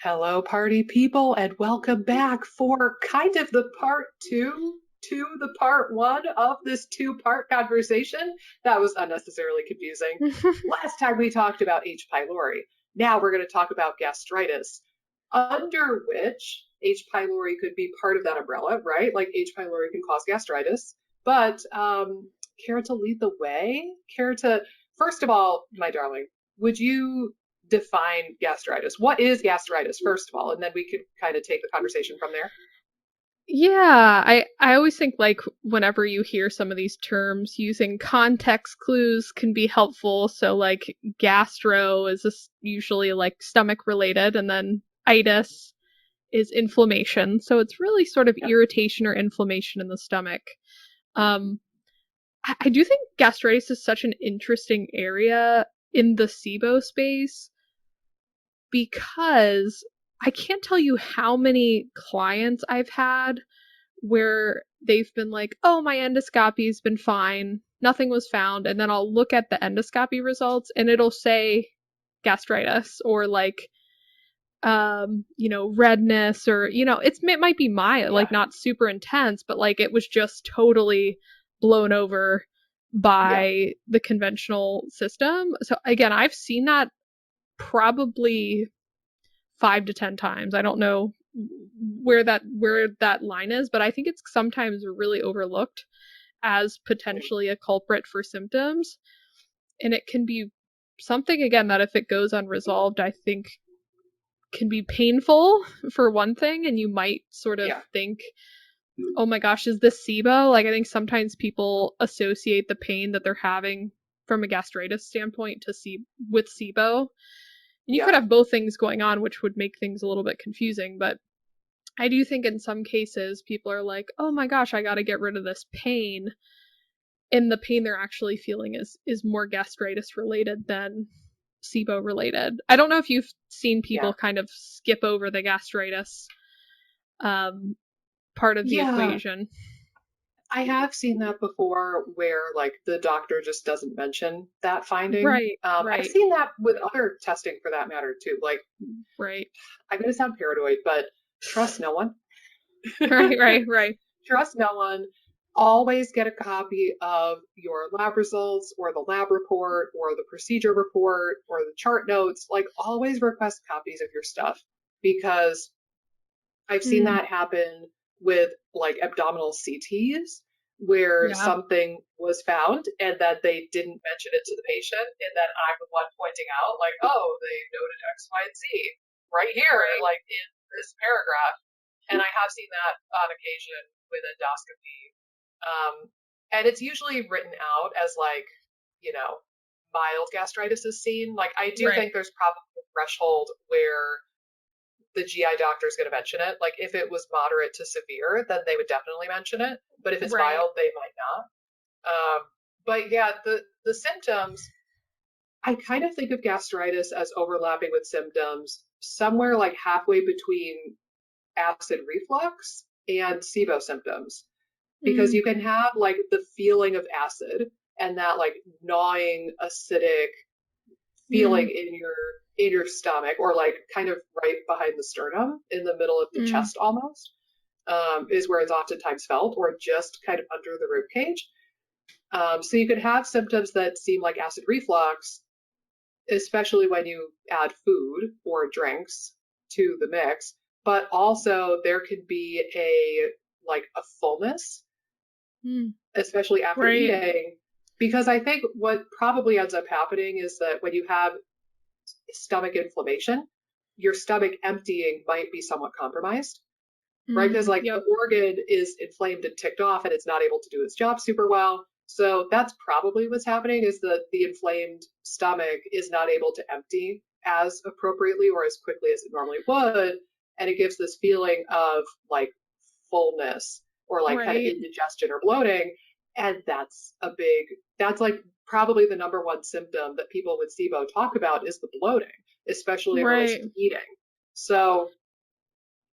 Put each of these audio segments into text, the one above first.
Hello, party people, and welcome back for kind of the part two to the part one of this two-part conversation. That was unnecessarily confusing. Last time we talked about H. pylori. Now we're going to talk about gastritis, under which H. pylori could be part of that umbrella, right? Like H. pylori can cause gastritis. But care to lead the way? First of all, my darling, would you define gastritis? What is gastritis, first of all, and then we could kind of take the conversation from there. Yeah, I always think like whenever you hear some of these terms, using context clues can be helpful. So like gastro is usually like stomach related, and then itis is inflammation. So it's really sort of irritation or inflammation in the stomach. I do think gastritis is such an interesting area in the SIBO space, because I can't tell you how many clients I've had where they've been like, oh, my endoscopy's been fine, nothing was found, and then I'll look at the endoscopy results and it'll say gastritis or like redness, or it might be mild, like not super intense, but like it was just totally blown over by the conventional system. So again, I've seen that probably 5 to 10 times. I don't know where that line is, but I think it's sometimes really overlooked as potentially a culprit for symptoms. And it can be something, again, that if it goes unresolved, I think can be painful for one thing, and you might sort of think, oh my gosh, is this SIBO? Like, I think sometimes people associate the pain that they're having from a gastritis standpoint with SIBO. And you could have both things going on, which would make things a little bit confusing. But I do think in some cases, people are like, oh my gosh, I got to get rid of this pain. And the pain they're actually feeling is more gastritis related than SIBO related. I don't know if you've seen people kind of skip over the gastritis part of the equation. I have seen that before, where like the doctor just doesn't mention that finding. Right. I've seen that with other testing for that matter too. Like, I'm going to sound paranoid, but trust no one. Right. Trust no one. Always get a copy of your lab results or the lab report or the procedure report or the chart notes. Like, always request copies of your stuff, because I've seen that happen with like abdominal CTs where something was found and that they didn't mention it to the patient, and then I'm the one pointing out like, oh, they noted X, Y, and Z right here, like in this paragraph. And I have seen that on occasion with endoscopy. And it's usually written out as like, mild gastritis is seen. Like, I do think there's probably a threshold where the GI doctor is going to mention it. Like, if it was moderate to severe, then they would definitely mention it. But if it's mild, they might not. But yeah, the symptoms, I kind of think of gastritis as overlapping with symptoms somewhere like halfway between acid reflux and SIBO symptoms. Because you can have like the feeling of acid and that like gnawing acidic feeling in your stomach, or like kind of right behind the sternum in the middle of the chest almost, is where it's oftentimes felt, or just kind of under the rib cage. So you could have symptoms that seem like acid reflux, especially when you add food or drinks to the mix, but also there could be a fullness, especially after eating. Because I think what probably ends up happening is that when you have stomach inflammation, your stomach emptying might be somewhat compromised, right? Because like the organ is inflamed and ticked off and it's not able to do its job super well. So that's probably what's happening, is that the inflamed stomach is not able to empty as appropriately or as quickly as it normally would. And it gives this feeling of like fullness or like kind of indigestion or bloating. And that's like probably the number one symptom that people with SIBO talk about is the bloating, especially in relation to eating. So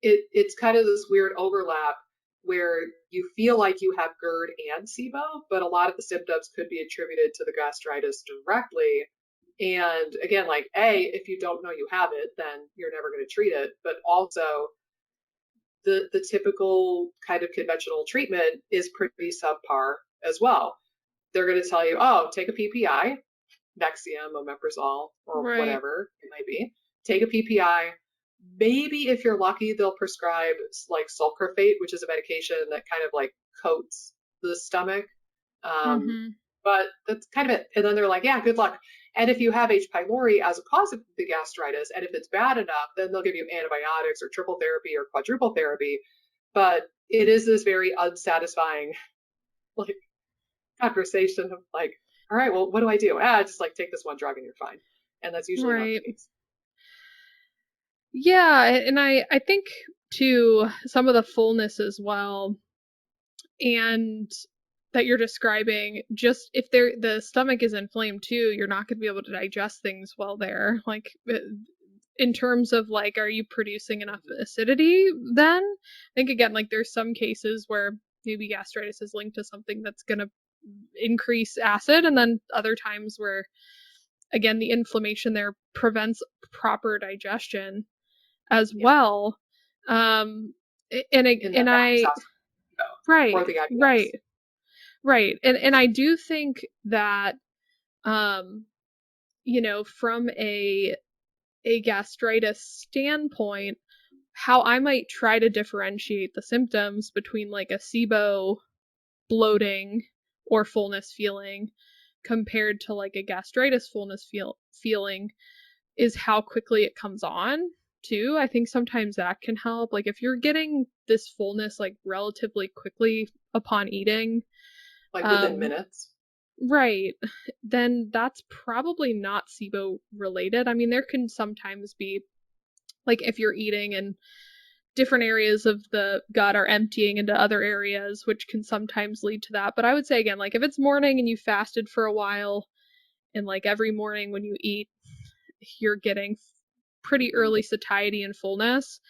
it's kind of this weird overlap where you feel like you have GERD and SIBO, but a lot of the symptoms could be attributed to the gastritis directly. And again, like, if you don't know you have it, then you're never going to treat it. But also, the typical kind of conventional treatment is pretty subpar as well. They're going to tell you, oh, take a PPI, Nexium, omeprazole, or Right. whatever it might be. Take a PPI. Maybe if you're lucky, they'll prescribe like sulcrafate, which is a medication that kind of like coats the stomach. But that's kind of it. And then they're like, yeah, good luck. And if you have H. pylori as a cause of the gastritis, and if it's bad enough, then they'll give you antibiotics or triple therapy or quadruple therapy. But it is this very unsatisfying like conversation of like, all right, well, what do I do? Just like take this one drug and you're fine. And that's usually not the case. Yeah, and I think too, some of the fullness as well, and that you're describing, just if the stomach is inflamed too, you're not going to be able to digest things well there. Like in terms of like, are you producing enough acidity then? I think again, like there's some cases where maybe gastritis is linked to something that's going to increase acid, and then other times where, again, the inflammation there prevents proper digestion as well. And I right. And I do think that from a gastritis standpoint, how I might try to differentiate the symptoms between like a SIBO, bloating, or fullness feeling compared to like a gastritis fullness feeling is how quickly it comes on too. I think sometimes that can help. Like if you're getting this fullness like relatively quickly upon eating, like within minutes, right, then that's probably not SIBO related. I mean, there can sometimes be like if you're eating and different areas of the gut are emptying into other areas, which can sometimes lead to that. But I would say again, like if it's morning and you fasted for a while, and like every morning when you eat, you're getting pretty early satiety and fullness,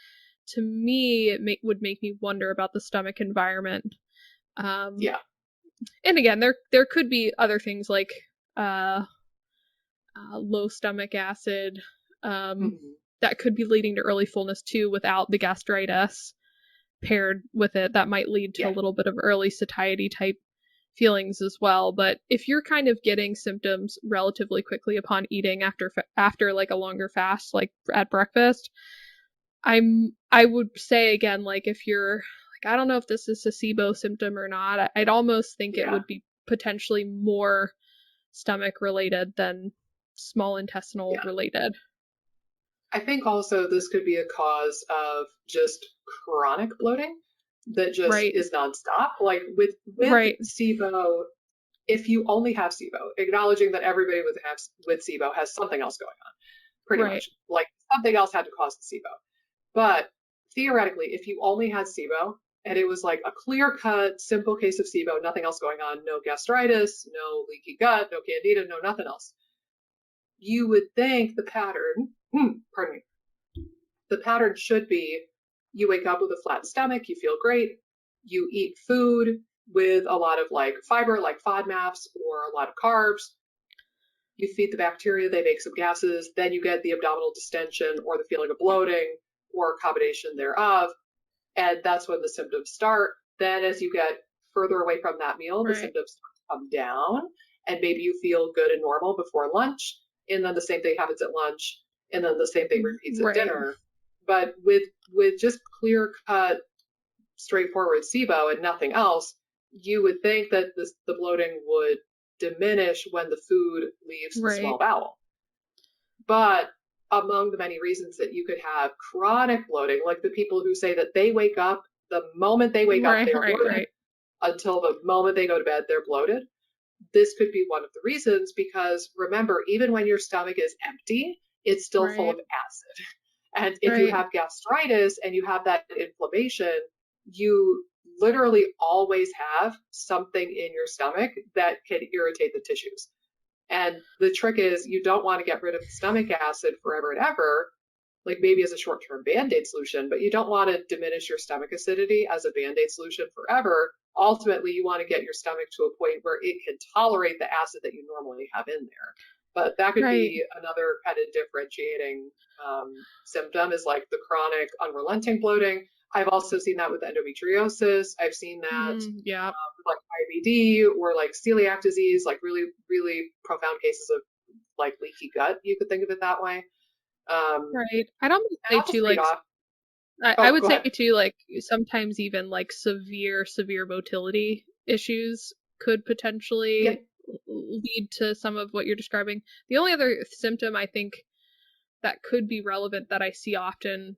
to me, it would make me wonder about the stomach environment. Yeah. And again, there could be other things like low stomach acid that could be leading to early fullness too without the gastritis paired with it. That might lead to a little bit of early satiety type feelings as well. But if you're kind of getting symptoms relatively quickly upon eating after like a longer fast, like at breakfast, I would say again, like if you're like, I don't know if this is a SIBO symptom or not, I'd almost think it would be potentially more stomach related than small intestinal related. I think also this could be a cause of just chronic bloating that just is nonstop. Like with SIBO, if you only have SIBO, acknowledging that everybody with SIBO has something else going on, pretty much. Like something else had to cause the SIBO. But theoretically, if you only had SIBO and it was like a clear-cut, simple case of SIBO, nothing else going on, no gastritis, no leaky gut, no candida, no nothing else, you would think the pattern, the pattern should be you wake up with a flat stomach, you feel great, you eat food with a lot of like fiber, like FODMAPs, or a lot of carbs, you feed the bacteria, they make some gases, then you get the abdominal distension or the feeling of bloating or a combination thereof, and that's when the symptoms start. Then as you get further away from that meal, the symptoms start to come down, and maybe you feel good and normal before lunch, and then the same thing happens at lunch, and then the same thing repeats at dinner. But with just clear-cut, straightforward SIBO and nothing else, you would think that the bloating would diminish when the food leaves the small bowel. But among the many reasons that you could have chronic bloating, like the people who say that they wake up, the moment they wake up, they're bloated, until the moment they go to bed, they're bloated. This could be one of the reasons, because remember, even when your stomach is empty, it's still full of acid. And if you have gastritis and you have that inflammation, you literally always have something in your stomach that can irritate the tissues. And the trick is you don't want to get rid of the stomach acid forever and ever, like maybe as a short-term Band-Aid solution, but you don't want to diminish your stomach acidity as a Band-Aid solution forever. Ultimately, you want to get your stomach to a point where it can tolerate the acid that you normally have in there. But that could Right. be another kind of differentiating symptom is like the chronic unrelenting bloating. I've also seen that with endometriosis. I've seen that Yeah. with like IBD or like celiac disease, like really, really profound cases of like leaky gut. You could think of it that way. Right. I don't And say I'll just too read like off. I Oh, would go say ahead. too like sometimes even like severe motility issues could Yep. potentially lead to some of what you're describing. The only other symptom I think that could be relevant that I see often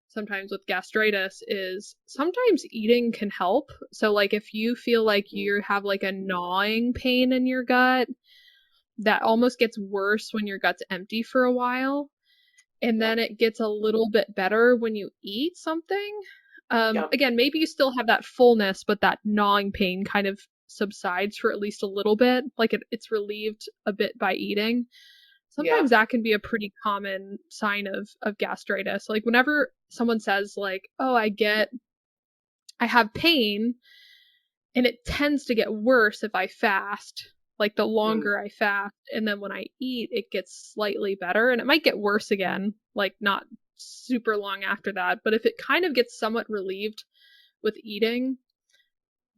sometimes with gastritis is sometimes eating can help. So like if you feel like you have like a gnawing pain in your gut that almost gets worse when your gut's empty for a while, and Yep. then it gets a little bit better when you eat something. Yep. Again, maybe you still have that fullness, but that gnawing pain kind of subsides for at least a little bit. Like it's relieved a bit by eating. Yeah. Sometimes that can be a pretty common sign of gastritis. Like whenever someone says like, "Oh, I have pain and it tends to get worse if I fast." Like the Mm. longer I fast and then when I eat, it gets slightly better and it might get worse again, like not super long after that. But if it kind of gets somewhat relieved with eating,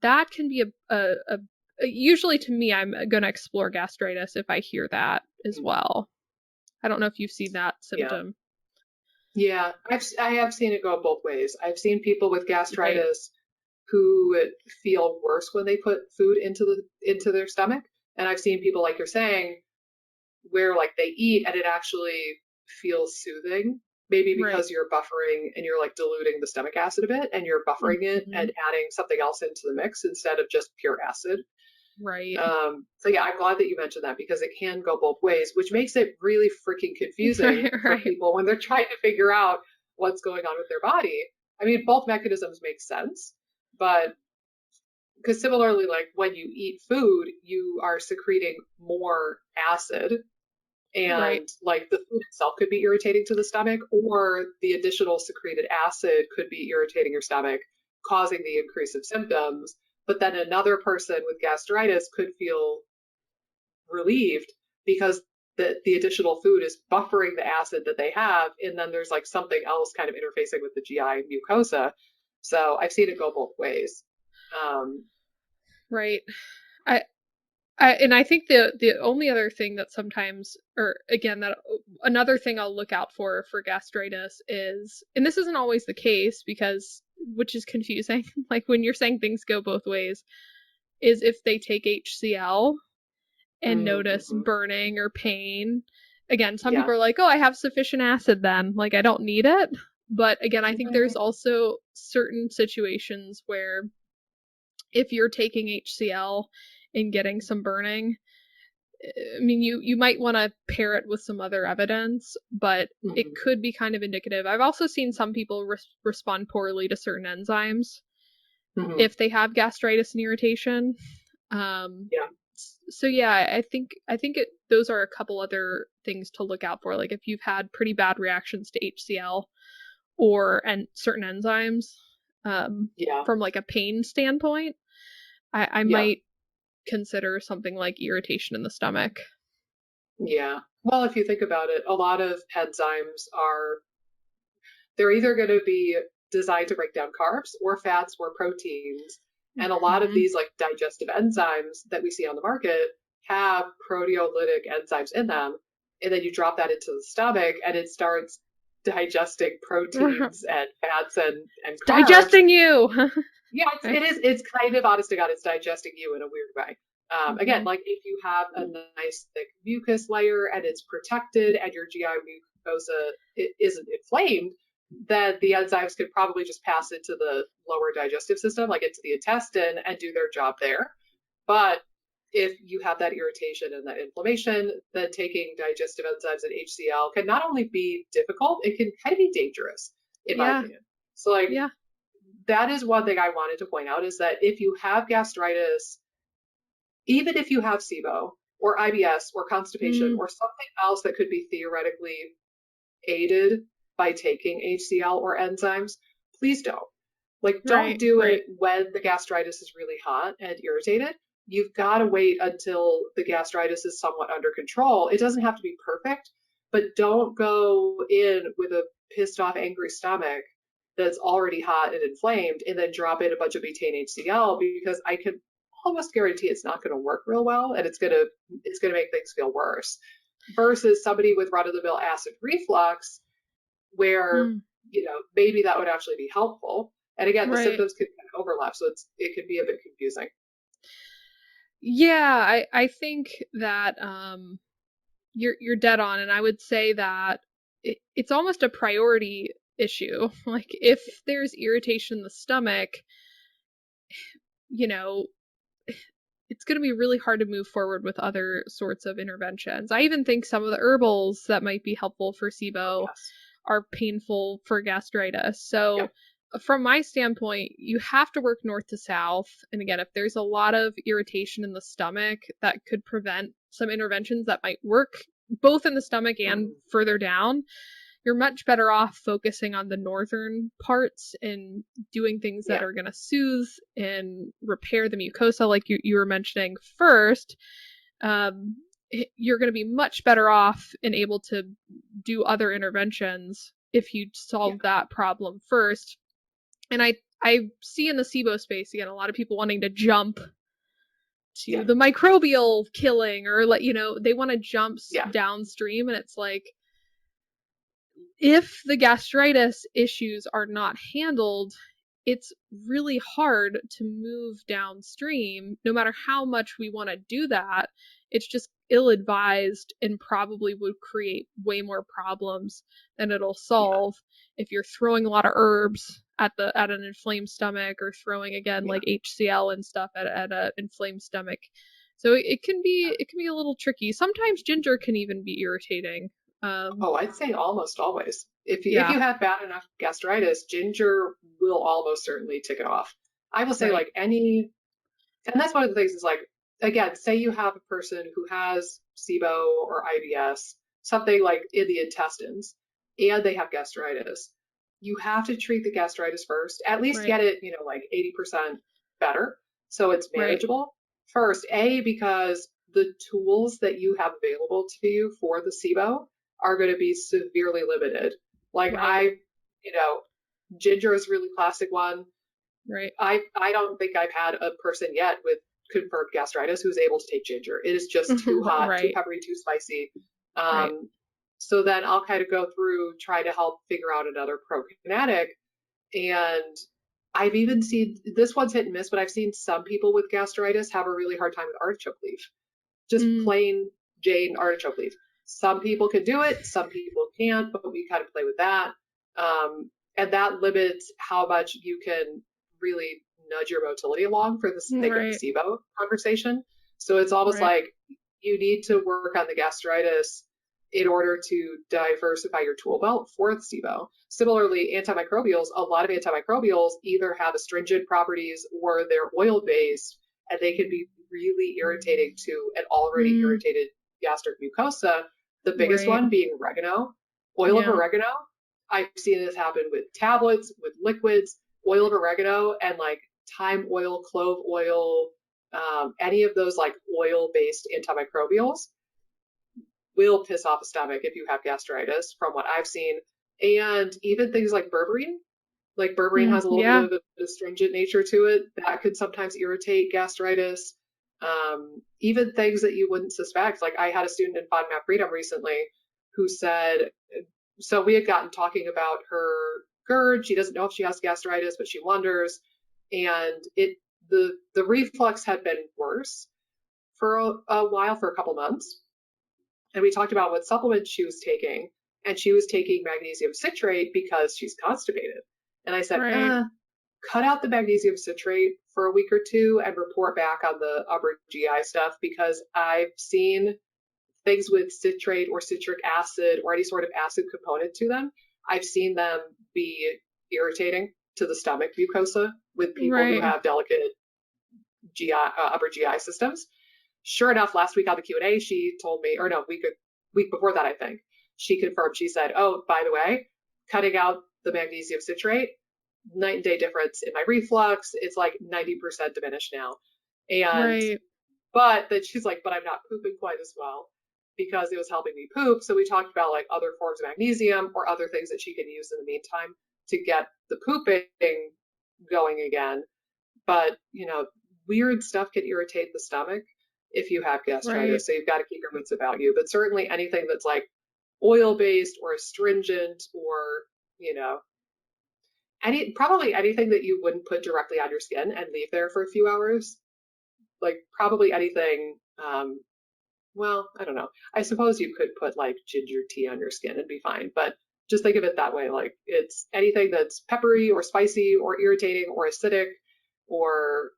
that can be usually to me, I'm going to explore gastritis if I hear that as Mm. well. I don't know if you've seen that Yeah. symptom. Yeah. I have seen it go both ways. I've seen people with Right. gastritis who feel worse when they put food into their stomach. And I've seen people like you're saying where like they eat and it actually feels soothing. Maybe Right. because you're buffering and you're like diluting the stomach acid a bit and you're buffering it Mhm. and adding something else into the mix instead of just pure acid. Right. So yeah, I'm glad that you mentioned that because it can go both ways, which makes it really freaking confusing for Right. people when they're trying to figure out what's going on with their body. I mean, both mechanisms make sense, but because similarly, like when you eat food, you are secreting more acid, Right. and like the food itself could be irritating to the stomach, or the additional secreted acid could be irritating your stomach, causing the increase of symptoms. But then another person with gastritis could feel relieved because the additional food is buffering the acid that they have, and then there's like something else kind of interfacing with the GI mucosa. So I've seen it go both ways. Um, Right. I and I think the only other thing that sometimes, or again, that another thing I'll look out for gastritis is, and this isn't always the case because, which is confusing, like when you're saying things go both ways, is if they take HCl and notice mm-hmm. burning or pain. Again, some Yeah. people are like, oh, I have sufficient acid then, like I don't need it. But again, I think there's Right. also certain situations where if you're taking HCl and getting some burning, I mean, you might want to pair it with some other evidence, but it Mm-hmm. could be kind of indicative. I've also seen some people respond poorly to certain enzymes Mm-hmm. if they have gastritis and irritation. Um, Yeah. so yeah, I think those are a couple other things to look out for. Like if you've had pretty bad reactions to HCl or and certain enzymes, Yeah. from like a pain standpoint, I Yeah. might consider something like irritation in the stomach. Yeah. Well, if you think about it, a lot of enzymes they're either going to be designed to break down carbs or fats or proteins. And a lot of Mhm. these like digestive enzymes that we see on the market have proteolytic enzymes in them. And then you drop that into the stomach and it starts digesting proteins and fats and carbs. Digesting you. Yeah, it's kind of honest to God, it's digesting you in a weird way. Again, Mhm. like if you have a nice thick mucus layer and it's protected and your GI mucosa isn't inflamed, then the enzymes could probably just pass into the lower digestive system, like into the intestine, and do their job there. But if you have that irritation and that inflammation, then taking digestive enzymes and HCl can not only be difficult, it can kind of be dangerous, in my Yeah. opinion. So, like, Yeah. that is one thing I wanted to point out is that if you have gastritis, even if you have SIBO or IBS or constipation Mm, or something else that could be theoretically aided by taking HCl or enzymes, please don't. Like, don't right. do Right. it when the gastritis is really hot and irritated. you've got to wait until the gastritis is somewhat under control. It doesn't have to be perfect, but don't go in with a pissed off, angry stomach that's already hot and inflamed and then drop in a bunch of betaine HCl, because I can almost guarantee it's not going to work real well, and it's going to make things feel worse. Versus somebody with run-of-the-mill acid reflux, where maybe that would actually be helpful. And again, the symptoms can kind of overlap, so it can be a bit confusing. Yeah, I think that you're dead on, and I would say that it's almost a priority issue. Like, if there's irritation in the stomach, it's going to be really hard to move forward with other sorts of interventions. I even think some of the herbals that might be helpful for SIBO are painful for gastritis. So from my standpoint, you have to work north to south. And again, if there's a lot of irritation in the stomach, that could prevent some interventions that might work both in the stomach and further down. You're much better off focusing on the northern parts and doing things that are going to soothe and repair the mucosa, like you were mentioning first. You're going to be much better off and able to do other interventions if you solve that problem first. And I see in the SIBO space, again, a lot of people wanting to jump to the microbial killing, or they want to jump downstream, and it's like, if the gastritis issues are not handled, it's really hard to move downstream. No matter how much we want to do that, it's just ill-advised and probably would create way more problems than it'll solve if you're throwing a lot of herbs at an inflamed stomach, or throwing like HCl and stuff at an inflamed stomach. So it can be a little tricky. Sometimes ginger can even be irritating. I'd say almost always. If you have bad enough gastritis, ginger will almost certainly tick it off. I will say and that's one of the things is again, say you have a person who has SIBO or IBS, something like in the intestines, and they have gastritis. You have to treat the gastritis first, at least get it, 80% better, so it's manageable first. Because the tools that you have available to you for the SIBO are going to be severely limited. Ginger is a really classic one. Right. I don't think I've had a person yet with confirmed gastritis who's able to take ginger. It is just too hot, too peppery, too spicy. So then I'll kind of go through, try to help figure out another prokinetic. And I've even seen, this one's hit and miss, but I've seen some people with gastritis have a really hard time with artichoke leaf. Just plain Jane artichoke leaf. Some people can do it, some people can't, but we kind of play with that. And that limits how much you can really nudge your motility along for the sake of the SIBO conversation. So it's almost like you need to work on the gastritis in order to diversify your tool belt for the SIBO. Similarly, antimicrobials, a lot of antimicrobials either have astringent properties or they're oil-based, and they can be really irritating to an already irritated gastric mucosa. The biggest one being oregano. Oil of oregano. I've seen this happen with tablets, with liquids, oil of oregano, and thyme oil, clove oil, any of those oil-based antimicrobials will piss off a stomach if you have gastritis, from what I've seen. And even things like berberine. Berberine has a little bit of an astringent nature to it. That could sometimes irritate gastritis. Even things that you wouldn't suspect. I had a student in FODMAP Freedom recently who said, so we had gotten talking about her GERD. She doesn't know if she has gastritis, but she wonders. And the reflux had been worse for a while, for a couple months. And we talked about what supplements she was taking. And she was taking magnesium citrate because she's constipated. And I said, cut out the magnesium citrate for a week or two and report back on the upper GI stuff, because I've seen things with citrate or citric acid or any sort of acid component to them. I've seen them be irritating to the stomach mucosa with people who have delicate GI, upper GI systems. Sure enough, last week on the Q&A, she told me, or no, week before that, I think, she confirmed, she said, oh, by the way, cutting out the magnesium citrate, night and day difference in my reflux. It's 90% diminished now. And But then she's like, but I'm not pooping quite as well because it was helping me poop. So we talked about like other forms of magnesium or other things that she could use in the meantime to get the pooping going again. But, weird stuff can irritate the stomach if you have gastritis. Right. So you've got to keep your wits about you. But certainly anything that's like oil-based or astringent or, probably anything that you wouldn't put directly on your skin and leave there for a few hours, like probably anything, well, I don't know. I suppose you could put like ginger tea on your skin and be fine, but just think of it that way. Like it's anything that's peppery or spicy or irritating or acidic or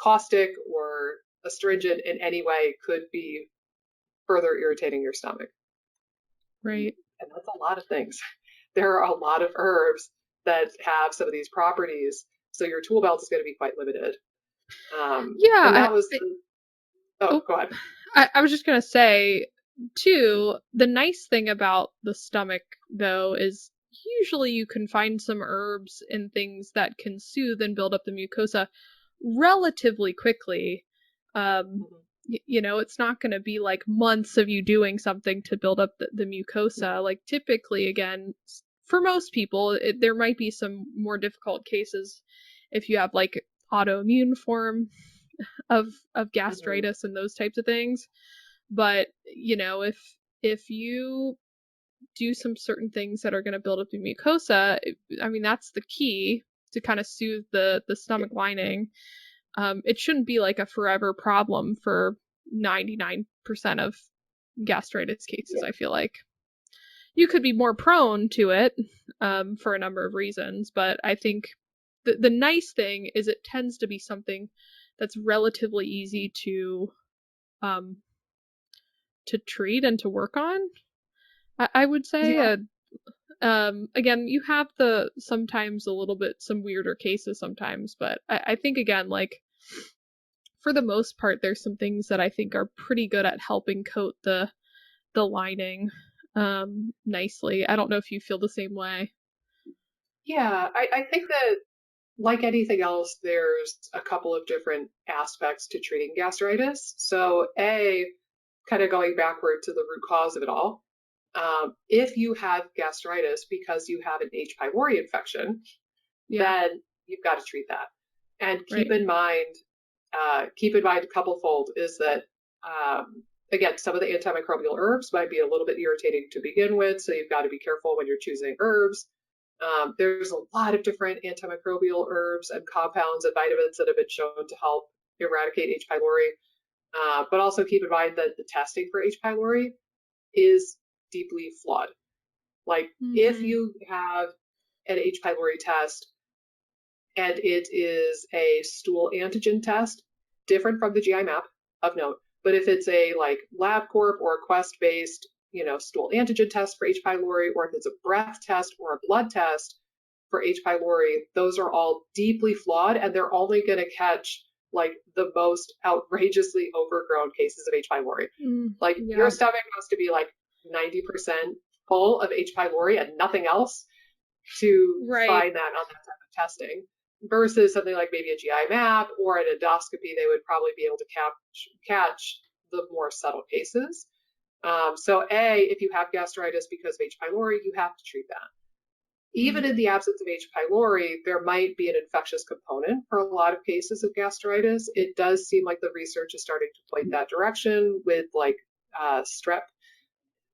caustic or astringent in any way could be further irritating your stomach. Right. And that's a lot of things. There are a lot of herbs that have some of these properties, so your tool belt is going to be quite limited. Yeah. And that was go ahead. I was just going to say, too, the nice thing about the stomach, though, is usually you can find some herbs and things that can soothe and build up the mucosa relatively quickly. It's not going to be like months of you doing something to build up the mucosa. Like typically, again, for most people, there might be some more difficult cases if you have like autoimmune form of gastritis and those types of things. But, if you do some certain things that are going to build up the mucosa, that's the key to kind of soothe the stomach lining. It shouldn't be like a forever problem for 99% of gastritis cases. I feel like you could be more prone to it for a number of reasons, but I think the nice thing is it tends to be something that's relatively easy to treat and to work on, I would say. Again, you have sometimes a little bit some weirder cases sometimes, but I think again, like for the most part, there's some things that I think are pretty good at helping coat the lining nicely. I don't know if you feel the same way. Yeah, I think that like anything else, there's a couple of different aspects to treating gastritis. So kind of going backward to the root cause of it all. If you have gastritis because you have an H. pylori infection, then you've got to treat that. And keep in mind a couple fold is that, again, some of the antimicrobial herbs might be a little bit irritating to begin with, so you've got to be careful when you're choosing herbs. There's a lot of different antimicrobial herbs and compounds and vitamins that have been shown to help eradicate H. pylori. But also keep in mind that the testing for H. pylori is deeply flawed. Like if you have an H. pylori test and it is a stool antigen test, different from the GI map of note, but if it's a like LabCorp or a Quest based, stool antigen test for H. pylori, or if it's a breath test or a blood test for H. pylori, those are all deeply flawed, and they're only going to catch like the most outrageously overgrown cases of H. pylori. Your stomach has to be like 90% full of H. pylori and nothing else to find that on that type of testing, versus something like maybe a GI map or an endoscopy. They would probably be able to catch the more subtle cases. So if you have gastritis because of H. pylori, you have to treat that. Even in the absence of H. pylori, there might be an infectious component for a lot of cases of gastritis. It does seem like the research is starting to point that direction with like strep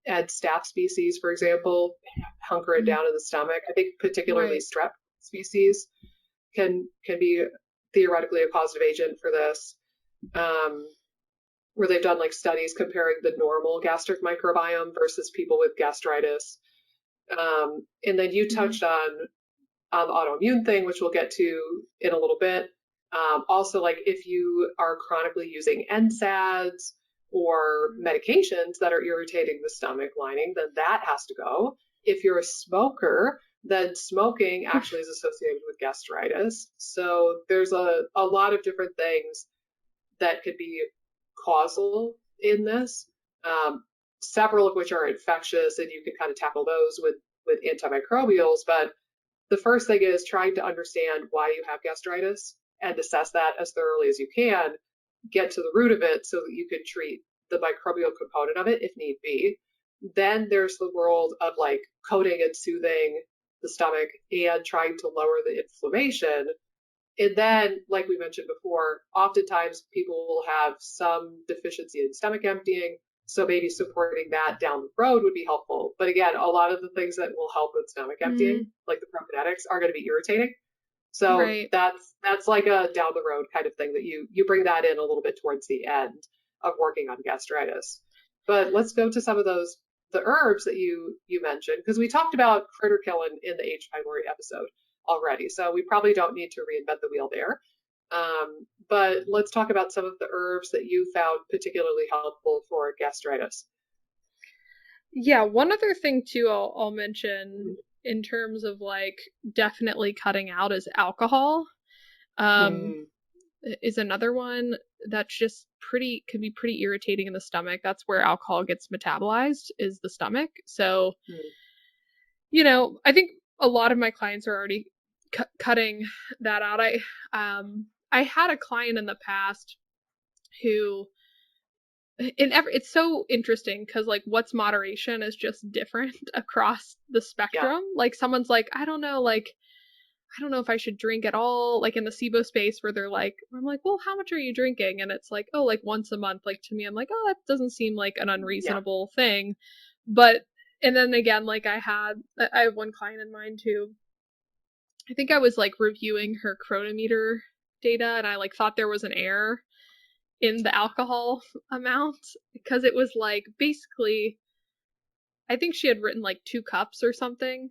and staph species, for example, hunker it down in the stomach. I think particularly strep species can be theoretically a causative agent for this, where they've done like studies comparing the normal gastric microbiome versus people with gastritis. And then you touched on the autoimmune thing, which we'll get to in a little bit. Also, like if you are chronically using NSAIDs or medications that are irritating the stomach lining, then that has to go. If you're a smoker, then smoking actually is associated with gastritis. So there's a lot of different things that could be causal in this, several of which are infectious, and you can kind of tackle those with antimicrobials. But the first thing is trying to understand why you have gastritis and assess that as thoroughly as you can, get to the root of it so that you can treat the microbial component of it if need be. Then there's the world of like coating and soothing the stomach and trying to lower the inflammation. And then, like we mentioned before, oftentimes people will have some deficiency in stomach emptying. So maybe supporting that down the road would be helpful. But again, a lot of the things that will help with stomach emptying, like the probiotics, are going to be irritating. So that's like a down the road kind of thing that you bring that in a little bit towards the end of working on gastritis. But let's go to some of the herbs that you mentioned, because we talked about critter killing in the H. pylori episode already. So we probably don't need to reinvent the wheel there. But let's talk about some of the herbs that you found particularly helpful for gastritis. Yeah, one other thing too I'll mention in terms of like definitely cutting out is alcohol. Is another one that's just can be pretty irritating in the stomach. That's where alcohol gets metabolized, is the stomach. So, you know, I think a lot of my clients are already cutting that out. I had a client in the past who, it's so interesting because like what's moderation is just different across the spectrum. Like someone's like, I don't know if I should drink at all, like in the SIBO space where they're like, I'm like, well, how much are you drinking? And it's like, oh, like once a month. Like to me, I'm like, oh, that doesn't seem like an unreasonable thing. But, and then again, like I have one client in mind who, I think I was like reviewing her chronometer data and I like thought there was an error in the alcohol amount because it was like basically, I think she had written like 2 cups or something.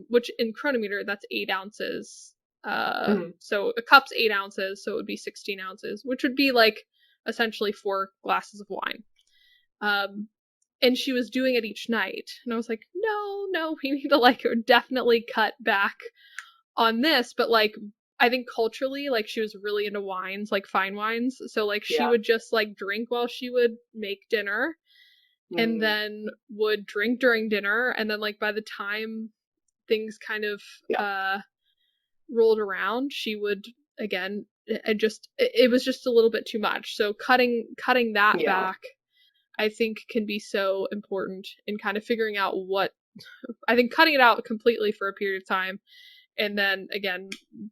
Which in chronometer, that's 8 ounces. So a cup's 8 ounces, so it would be 16 ounces, which would be like essentially 4 glasses of wine. And she was doing it each night. And I was like, no, we need to like definitely cut back on this. But like, I think culturally, like she was really into wines, like fine wines. So like she would just like drink while she would make dinner and then would drink during dinner. And then like by the time things kind of rolled around, she would again, it was just a little bit too much. So cutting that back, I think can be so important in kind of figuring out I think cutting it out completely for a period of time. And then again,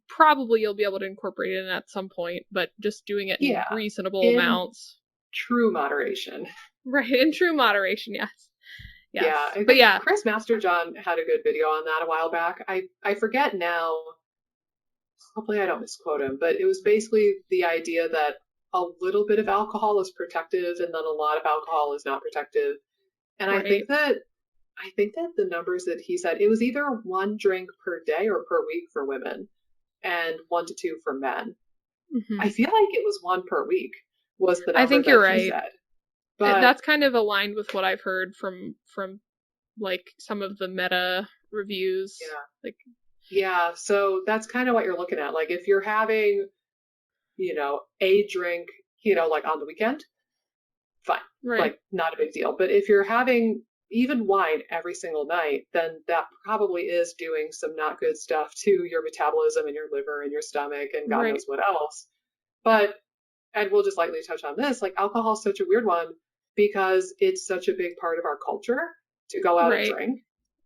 probably you'll be able to incorporate it in at some point, but just doing it in reasonable amounts. True moderation. Right, in true moderation, yes. Yeah, I think Chris Masterjohn had a good video on that a while back. I forget now, hopefully I don't misquote him, but it was basically the idea that a little bit of alcohol is protective and then a lot of alcohol is not protective. And I think that the numbers that he said, it was either 1 drink per day or per week for women and 1 to 2 for men. I feel like it was 1 per week was the number I think you're right. Said. But that's kind of aligned with what I've heard from like some of the meta reviews. So that's kind of what you're looking at. Like if you're having, a drink, like on the weekend, fine. Right. Like not a big deal. But if you're having even wine every single night, then that probably is doing some not good stuff to your metabolism and your liver and your stomach and God knows what else. And we'll just lightly touch on this, like alcohol is such a weird one because it's such a big part of our culture to go out and drink.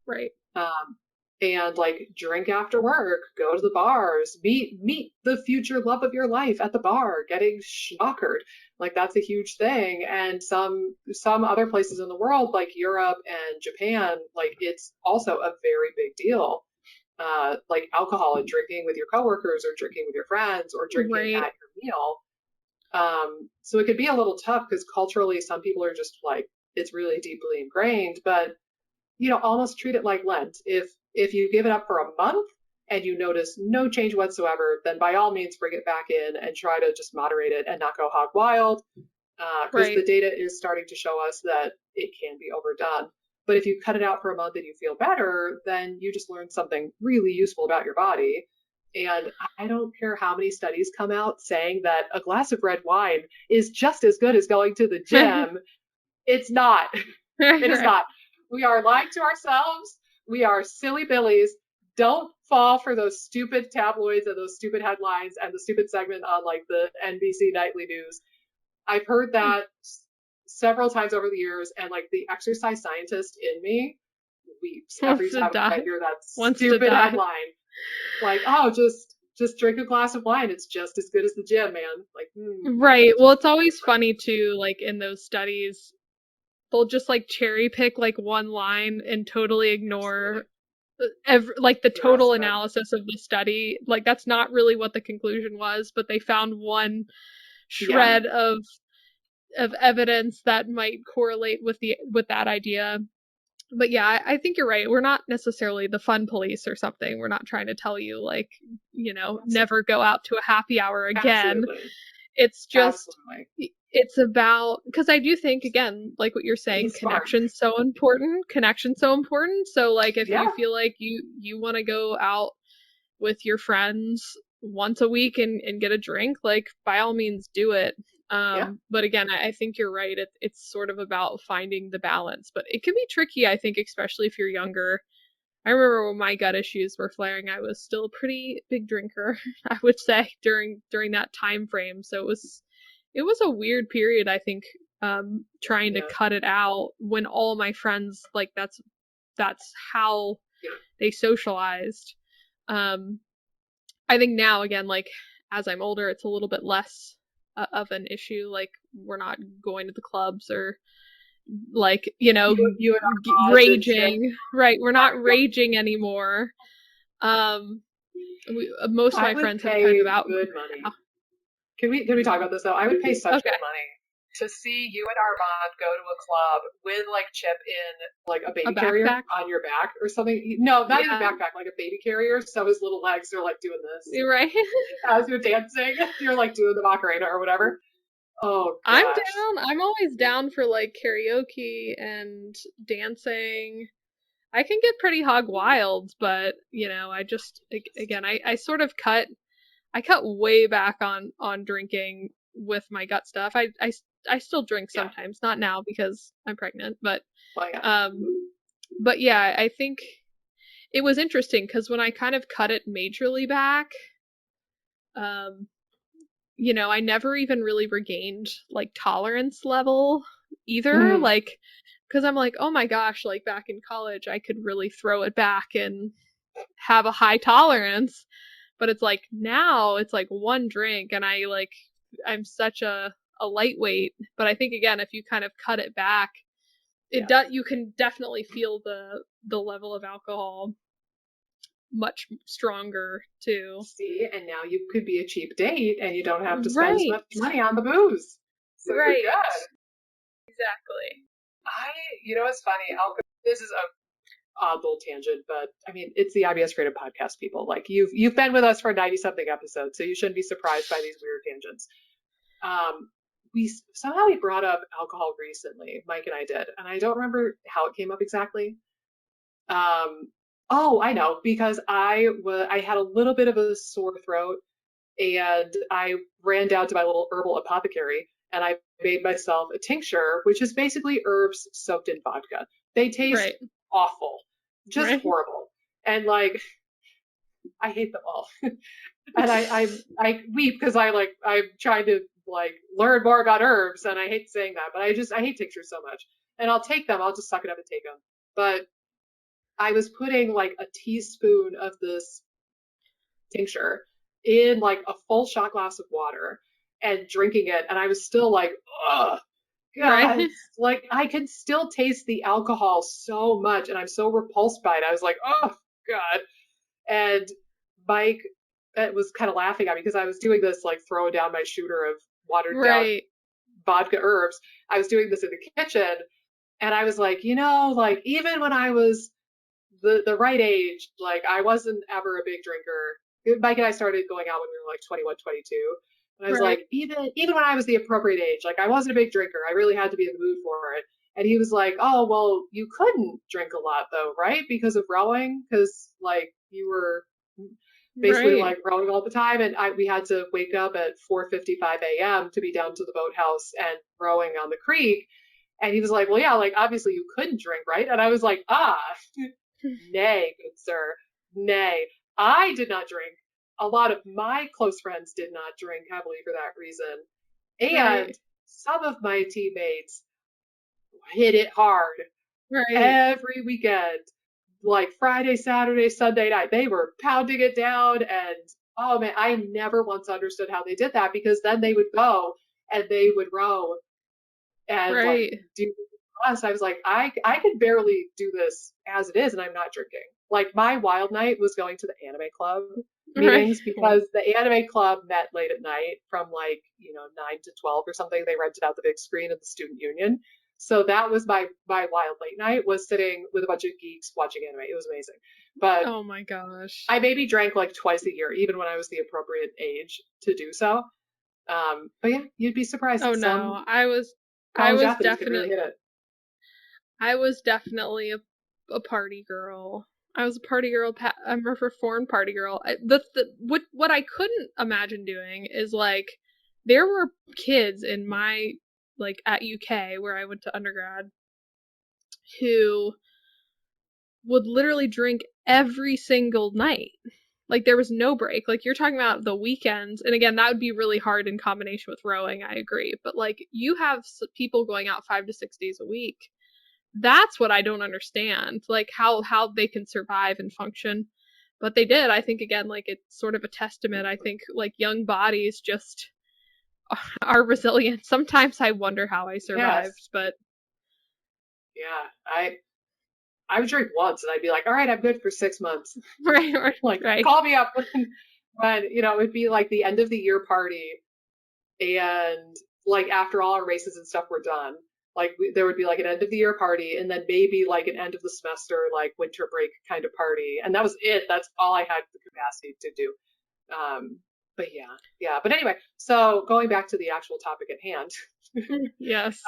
Right. And like drink after work, go to the bars, meet the future love of your life at the bar, getting schnockered. Like that's a huge thing. And some other places in the world, like Europe and Japan, like it's also a very big deal. Like alcohol and drinking with your coworkers or drinking with your friends or drinking at your meal. So it could be a little tough because culturally some people are just like, it's really deeply ingrained, but almost treat it like Lent. If you give it up for a month and you notice no change whatsoever, then by all means bring it back in and try to just moderate it and not go hog wild. Because the data is starting to show us that it can be overdone. But if you cut it out for a month and you feel better, then you just learned something really useful about your body. And I don't care how many studies come out saying that a glass of red wine is just as good as going to the gym. It's not. It is not. We are lying to ourselves. We are silly billies. Don't fall for those stupid tabloids and those stupid headlines and the stupid segment on like the NBC nightly news I've heard that several times over the years, and like the exercise scientist in me weeps every time I hear that stupid headline. Like, oh, just drink a glass of wine. It's just as good as the gym, man. Like, right. Well, it's always funny too, like in those studies, they'll just like cherry pick like one line and totally ignore like the total analysis of the study. Like that's not really what the conclusion was, but they found one shred of evidence that might correlate with that idea. But yeah, I think you're right. We're not necessarily the fun police or something. We're not trying to tell you like, never go out to a happy hour again. Absolutely. It's just, it's about, because I do think, again, like what you're saying, connection's so important. So like if you feel like you want to go out with your friends once a week and get a drink, like by all means do it. But again, I think you're right. It's sort of about finding the balance, but it can be tricky, I think, especially if you're younger. I remember when my gut issues were flaring, I was still a pretty big drinker, I would say, during that time frame. So it was a weird period, I think, trying to cut it out when all my friends, like that's how they socialized. I think now, again, like as I'm older, it's a little bit less of an issue. Like we're not going to the clubs or like, raging. Right. We're not raging anymore. Most of my friends have kind of out. Good money. Can we talk about this though? I would pay such good money to see you and Armand go to a club with like Chip in like a baby carrier on your back or something. No, not even a backpack, like a baby carrier. So his little legs are like doing this. You're right. As you're dancing, you're like doing the Macarena or whatever. Oh, gosh. I'm down. I'm always down for like karaoke and dancing. I can get pretty hog wild, but I just, again, I sort of cut way back on drinking with my gut stuff. I still drink sometimes, not now because I'm pregnant, but yeah, I think it was interesting because when I kind of cut it majorly back, I never even really regained like tolerance level either. Like, because I'm like, oh my gosh, like back in college, I could really throw it back and have a high tolerance. But it's like now it's like one drink and I'm such a lightweight. But I think again, if you kind of cut it back, you can definitely feel the level of alcohol much stronger too. See, and now you could be a cheap date and you don't have to spend as much money on the booze. So you're good. Exactly. It's funny. This is a odd little tangent, but I mean, it's the IBS Freedom Podcast, people. Like you've been with us for 90-something episodes, so you shouldn't be surprised by these weird tangents. We brought up alcohol recently, Mike and I did, and I don't remember how it came up exactly. Oh, I know, because I had a little bit of a sore throat, and I ran down to my little herbal apothecary, and I made myself a tincture, which is basically herbs soaked in vodka. They taste awful, just horrible, and like I hate them all. And I weep because I'm trying to like learn more about herbs, and I hate saying that, but I hate tinctures so much. And I'll take them, I'll just suck it up and take them. But I was putting like a teaspoon of this tincture in like a full shot glass of water and drinking it, and I was still like, ugh. God, like I can still taste the alcohol so much, and I'm so repulsed by it. I was like, oh God. And Mike was kind of laughing at me because I was doing this like throwing down my shooter of watered down vodka herbs. I was doing this in the kitchen, and I was like, like even when I was the right age, like I wasn't ever a big drinker. Mike and I started going out when we were like 21, 22. And I was like, even when I was the appropriate age, like I wasn't a big drinker. I really had to be in the mood for it. And he was like, oh, well, you couldn't drink a lot though, right? Because of rowing? Because like you were basically like rowing all the time. And we had to wake up at 4:55 a.m. to be down to the boathouse and rowing on the creek. And he was like, well, yeah, like obviously you couldn't drink, right? And I was like, nay, good sir, nay. I did not drink. A lot of my close friends did not drink heavily for that reason. And some of my teammates hit it hard every weekend, like Friday, Saturday, Sunday night. They were pounding it down, and oh man, I never once understood how they did that, because then they would go and they would row and like do us. I was like, I could barely do this as it is, and I'm not drinking. Like, my wild night was going to the anime club meetings, because the anime club met late at night from like, 9 to 12 or something. They rented out the big screen at the student union. So that was my wild late night, was sitting with a bunch of geeks watching anime. It was amazing. But oh my gosh, I maybe drank like twice a year, even when I was the appropriate age to do so. But yeah, you'd be surprised. Oh no, I was definitely really hit it. I was definitely a party girl. I was a party girl. I'm a reformed party girl. What I couldn't imagine doing is, like, there were kids in my, like, at UK where I went to undergrad, who would literally drink every single night. Like, there was no break. Like, you're talking about the weekends, and again, that would be really hard in combination with rowing, I agree. But, like, you have people going out 5 to 6 days a week. That's what I don't understand, like, how they can survive and function. But they did. I think, again, like, it's sort of a testament. I think, like, young bodies just are resilient. Sometimes I wonder how I survived, yes. But yeah, I would drink once and I'd be like, all right, I'm good for 6 months. Like, call me up when it would be like the end of the year party, and like after all our races and stuff were done, like there would be like an end of the year party, and then maybe like an end of the semester, like winter break kind of party. And that was it. That's all I had the capacity to do. But yeah. But anyway, so going back to the actual topic at hand. Yes.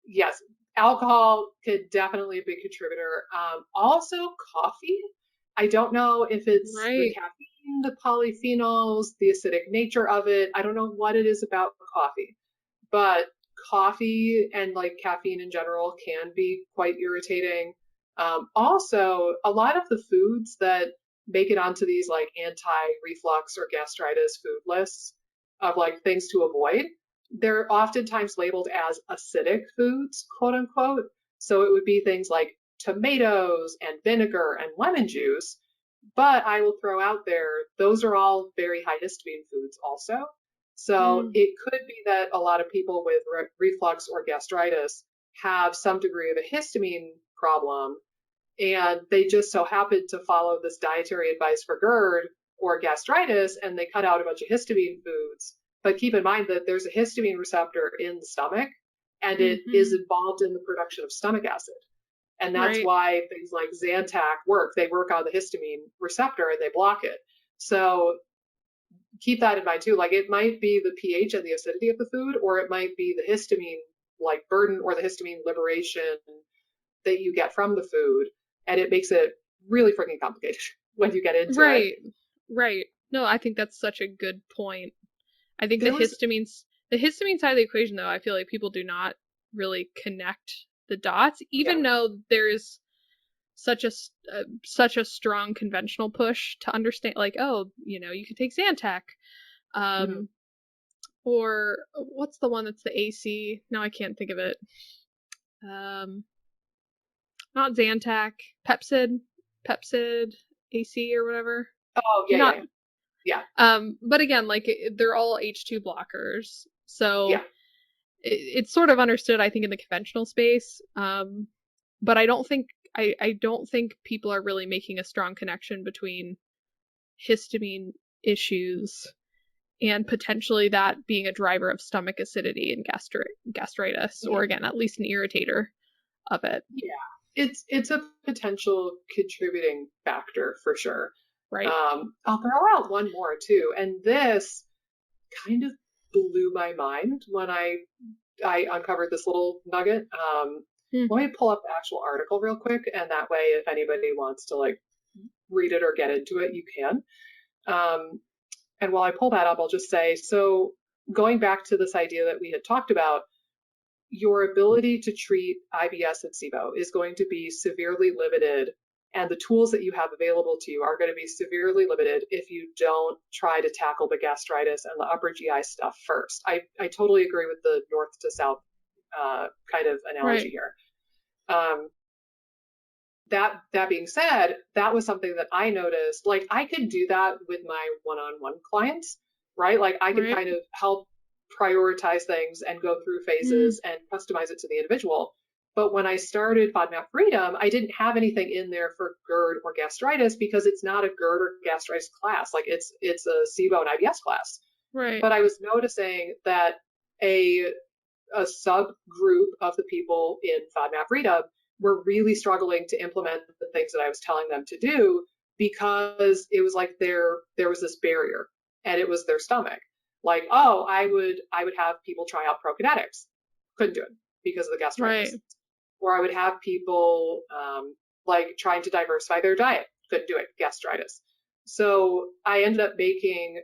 Yes. Alcohol could definitely be a contributor. Also coffee. I don't know if it's the caffeine, the polyphenols, the acidic nature of it. I don't know what it is about coffee, but coffee and like caffeine in general can be quite irritating. Also, a lot of the foods that make it onto these like anti-reflux or gastritis food lists of like things to avoid, they're oftentimes labeled as acidic foods, quote unquote. So it would be things like tomatoes and vinegar and lemon juice. But I will throw out there, those are all very high histamine foods also. So it could be that a lot of people with reflux or gastritis have some degree of a histamine problem, and they just so happen to follow this dietary advice for GERD or gastritis, and they cut out a bunch of histamine foods. But keep in mind that there's a histamine receptor in the stomach, and it is involved in the production of stomach acid. And that's why things like Zantac work. They work on the histamine receptor and they block it. So keep that in mind too. Like, it might be the pH and the acidity of the food, or it might be the histamine like burden or the histamine liberation that you get from the food. And it makes it really freaking complicated when you get into it. Right. No, I think that's such a good point. I think the histamine side of the equation, though, I feel like people do not really connect the dots, even though there's such a strong conventional push to understand, like, oh, you could take Zantac, or what's the one that's the AC? No, I can't think of it. Not Zantac, Pepsid AC or whatever. Oh yeah. But again, like, they're all H2 blockers, so it's sort of understood, I think, in the conventional space. But I don't think people are really making a strong connection between histamine issues and potentially that being a driver of stomach acidity and gastritis, or again, at least an irritator of it. Yeah, it's a potential contributing factor for sure. Right. I'll throw out one more too, and this kind of blew my mind when I uncovered this little nugget. Let me pull up the actual article real quick, and that way, if anybody wants to like read it or get into it, you can. And while I pull that up, I'll just say, so going back to this idea that we had talked about, your ability to treat IBS and SIBO is going to be severely limited And the tools that you have available to you are going to be severely limited if you don't try to tackle the gastritis and the upper GI stuff first. I totally agree with the north to south kind of analogy here. That being said, that was something that I noticed. Like, I could do that with my one-on-one clients, right? Like, I could kind of help prioritize things and go through phases and customize it to the individual. But when I started FODMAP Freedom, I didn't have anything in there for GERD or gastritis because it's not a GERD or gastritis class. Like, it's a SIBO and IBS class. Right. But I was noticing that a subgroup of the people in FODMAP Freedom were really struggling to implement the things that I was telling them to do because it was like there was this barrier, and it was their stomach. Like, oh, I would have people try out prokinetics. Couldn't do it because of the gastritis. Right. Or I would have people like trying to diversify their diet. Couldn't do it, gastritis. So I ended up making,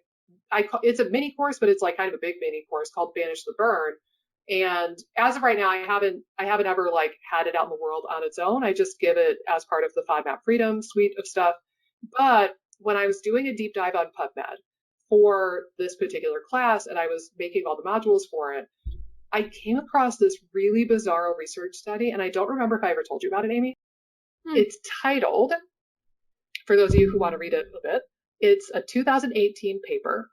it's a mini course, but it's like kind of a big mini course called Banish the Burn. And as of right now, I haven't ever like had it out in the world on its own. I just give it as part of the FODMAP Freedom suite of stuff. But when I was doing a deep dive on PubMed for this particular class, and I was making all the modules for it, I came across this really bizarro research study, and I don't remember if I ever told you about it, Amy. It's titled, for those of you who want to read it a bit, it's a 2018 paper,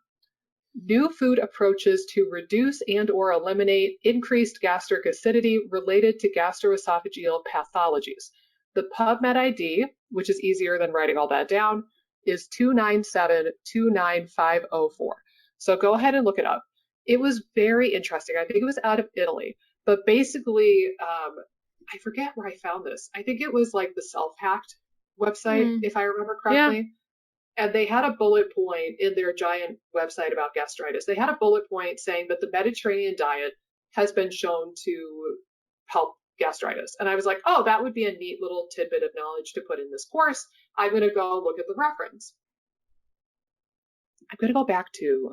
New Food Approaches to Reduce and or Eliminate Increased Gastric Acidity Related to Gastroesophageal Pathologies. The PubMed ID, which is easier than writing all that down, is 297-29504. So go ahead and look it up. It was very interesting. I think it was out of Italy, but basically, I forget where I found this. I think it was like the Self-Hacked website, if I remember correctly. Yeah. And they had a bullet point in their giant website about gastritis. They had a bullet point saying that the Mediterranean diet has been shown to help gastritis. And I was like, oh, that would be a neat little tidbit of knowledge to put in this course. I'm going to go look at the reference. I'm going to go back to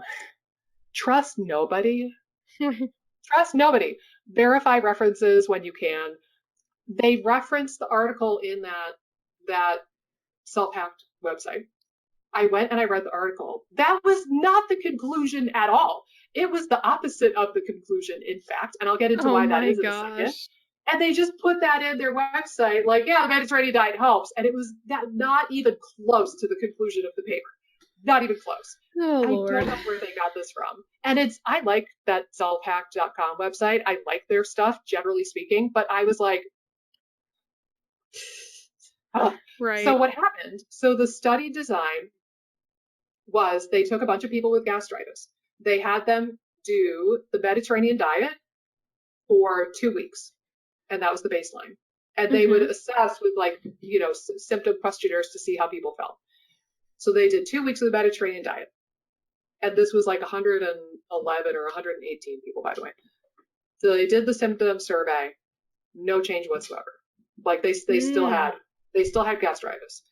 trust nobody. Trust nobody. Verify references when you can. They reference the article in that Self-Hacked website. I went and I read the article. That was not the conclusion at all. It was the opposite of the conclusion, in fact. And I'll get into why that is in a second. And they just put that in their website, like, yeah, the Mediterranean diet helps. And it was not even close to the conclusion of the paper. Not even close. Oh, Lord. I don't know where they got this from. And I like that selfhack.com website. I like their stuff, generally speaking. But I was like, right. So what happened? So the study design was they took a bunch of people with gastritis. They had them do the Mediterranean diet for 2 weeks. And that was the baseline. And they would assess with symptom questionnaires to see how people felt. So they did 2 weeks of the Mediterranean diet. And this was like 111 or 118 people, by the way. So they did the symptom survey, no change whatsoever. Like they still had gastritis.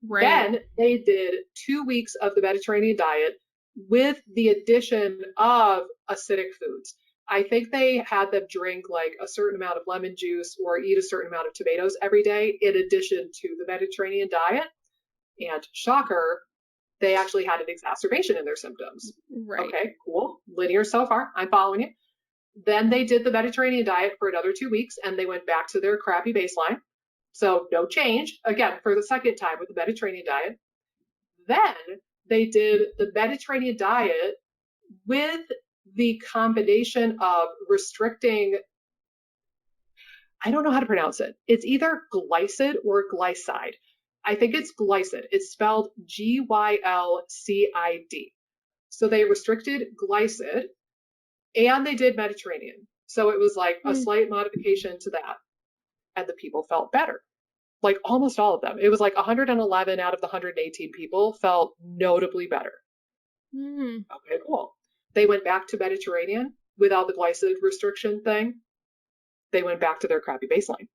Right. Then they did 2 weeks of the Mediterranean diet with the addition of acidic foods. I think they had them drink like a certain amount of lemon juice or eat a certain amount of tomatoes every day in addition to the Mediterranean diet. And shocker, they actually had an exacerbation in their symptoms. Right. Okay, cool. Linear so far. I'm following you. Then they did the Mediterranean diet for another 2 weeks and they went back to their crappy baseline. So no change, again, for the second time with the Mediterranean diet. Then they did the Mediterranean diet with the combination of restricting, I don't know how to pronounce it. It's either glycid or glycide. I think it's glycid. It's spelled Gylcid. So they restricted glycid and they did Mediterranean. So it was like a slight modification to that. And the people felt better. Like almost all of them. It was like 111 out of the 118 people felt notably better. Okay, cool. They went back to Mediterranean without the glycid restriction thing. They went back to their crappy baseline.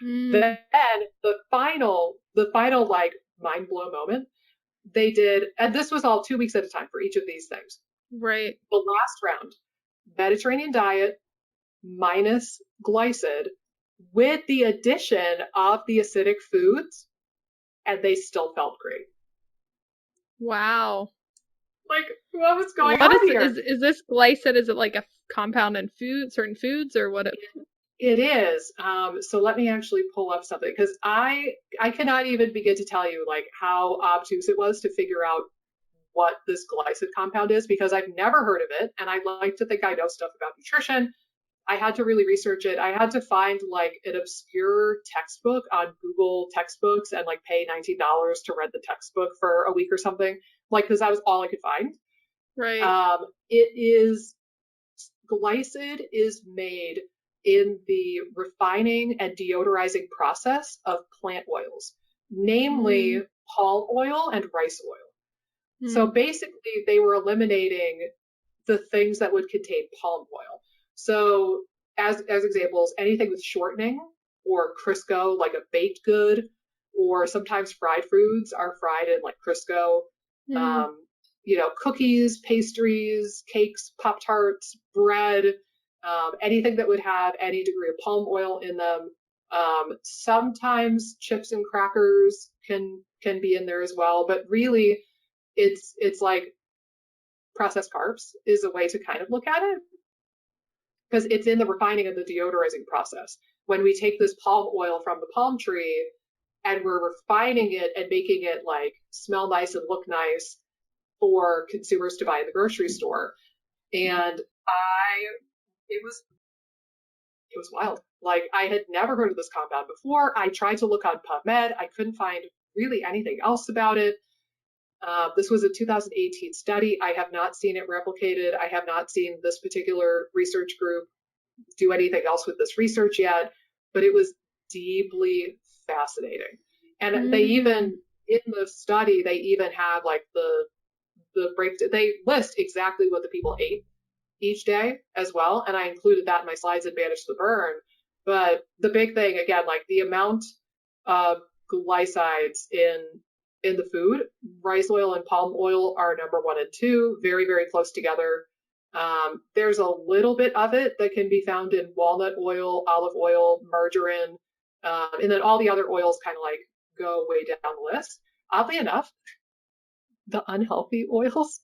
Then the final like mind blow moment, they did, and this was all 2 weeks at a time for each of these things. Right. The last round, Mediterranean diet minus glycid with the addition of the acidic foods, and they still felt great. Wow. Like, what was going on here? Is this glycid? Is it like a compound in certain foods, or what? It is. So let me actually pull up something, because I cannot even begin to tell you like how obtuse it was to figure out what this glycid compound is, because I've never heard of it, and I like to think I know stuff about nutrition. I had to really research it. I had to find like an obscure textbook on Google textbooks and like pay $19 to rent the textbook for a week or something, like, because that was all I could find. Right. Glycid is made in the refining and deodorizing process of plant oils, namely palm oil and rice oil. So basically they were eliminating the things that would contain palm oil. So as examples, anything with shortening or Crisco, like a baked good, or sometimes fried foods are fried in like Crisco. Cookies, pastries, cakes, Pop-Tarts, bread, anything that would have any degree of palm oil in them. Sometimes chips and crackers can be in there as well, but really it's like processed carbs is a way to kind of look at it, because it's in the refining and the deodorizing process. When we take this palm oil from the palm tree and we're refining it and making it like smell nice and look nice for consumers to buy in the grocery store. And it was wild. Like, I had never heard of this compound before. I tried to look on PubMed. I couldn't find really anything else about it. This was a 2018 study. I have not seen it replicated. I have not seen this particular research group do anything else with this research yet, but it was deeply fascinating. And they even, in the study, they even have like the they list exactly what the people ate each day as well. And I included that in my slides and Manage the Burn. But the big thing, again, like the amount of glycides in the food, rice oil and palm oil are number 1 and 2, very, very close together. There's a little bit of it that can be found in walnut oil, olive oil, margarine, and then all the other oils kind of like go way down the list. Oddly enough, the unhealthy oils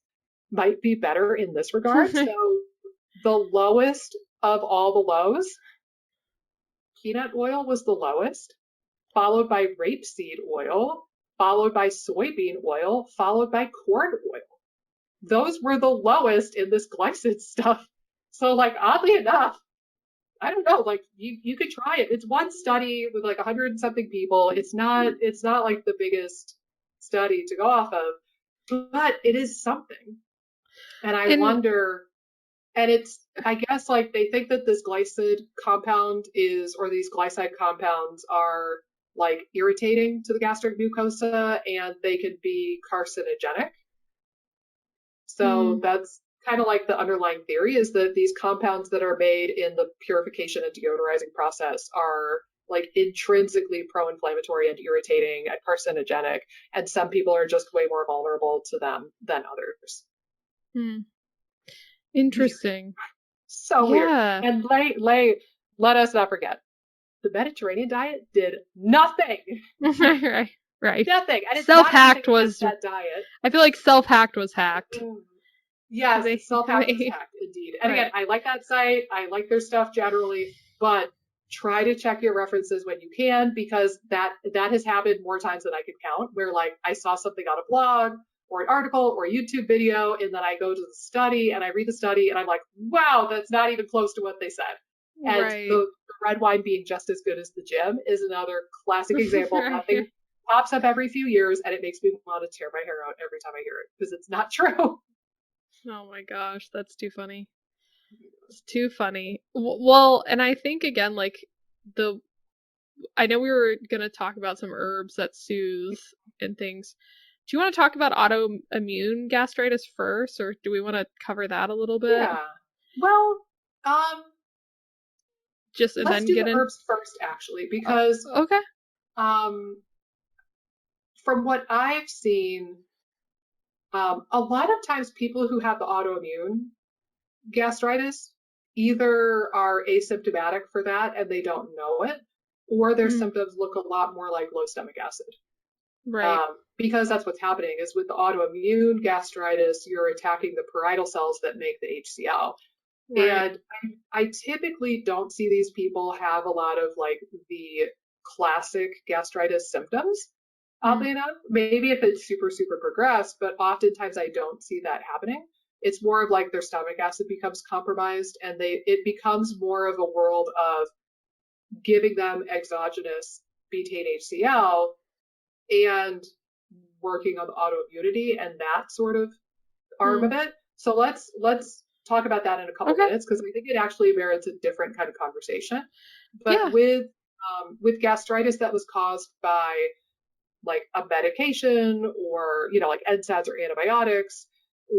might be better in this regard. So the lowest of all the lows, peanut oil was the lowest, followed by rapeseed oil, followed by soybean oil, followed by corn oil. Those were the lowest in this glycid stuff. So like, oddly enough, I don't know, like you could try it. It's one study with like 100 and something people. It's not like the biggest study to go off of, but it is something. And I wonder, and it's, I guess like they think that this glycid compound or these glycide compounds are like irritating to the gastric mucosa, and they can be carcinogenic. So that's kind of like the underlying theory, is that these compounds that are made in the purification and deodorizing process are like intrinsically pro-inflammatory and irritating and carcinogenic, and some people are just way more vulnerable to them than others. Interesting. So weird. And let us not forget, the Mediterranean diet did nothing. Right. Nothing. And it's self-hacked was that diet. I feel like self-hacked was hacked. Yes, self-hacked was hacked, indeed. And again, I like that site. I like their stuff generally, but try to check your references when you can, because that has happened more times than I can count, where like I saw something on a blog or an article or a YouTube video, and then I go to the study and I read the study and I'm like, wow, that's not even close to what they said. And the red wine being just as good as the gym is another classic example. Nothing pops up every few years, and it makes me want to tear my hair out every time I hear it, because it's not true. Oh my gosh, that's too funny. It's too funny. Well, and I think again, like I know we were gonna talk about some herbs that soothe and things. Do you want to talk about autoimmune gastritis first, or do we want to cover that a little bit? Yeah. Well, just and let's then do get the herbs first, actually, because okay. From what I've seen, a lot of times people who have the autoimmune gastritis either are asymptomatic for that and they don't know it, or their symptoms look a lot more like low stomach acid. Right. Because that's what's happening is with the autoimmune gastritis, you're attacking the parietal cells that make the HCl. Right. And I typically don't see these people have a lot of like the classic gastritis symptoms. Oddly enough, maybe if it's super, super progressed, but oftentimes I don't see that happening. It's more of like their stomach acid becomes compromised and it becomes more of a world of giving them exogenous betaine HCl and working on autoimmunity and that sort of arm of it. So let's talk about that in a couple minutes because I think it actually merits a different kind of conversation. But with gastritis that was caused by like a medication or like NSAIDs or antibiotics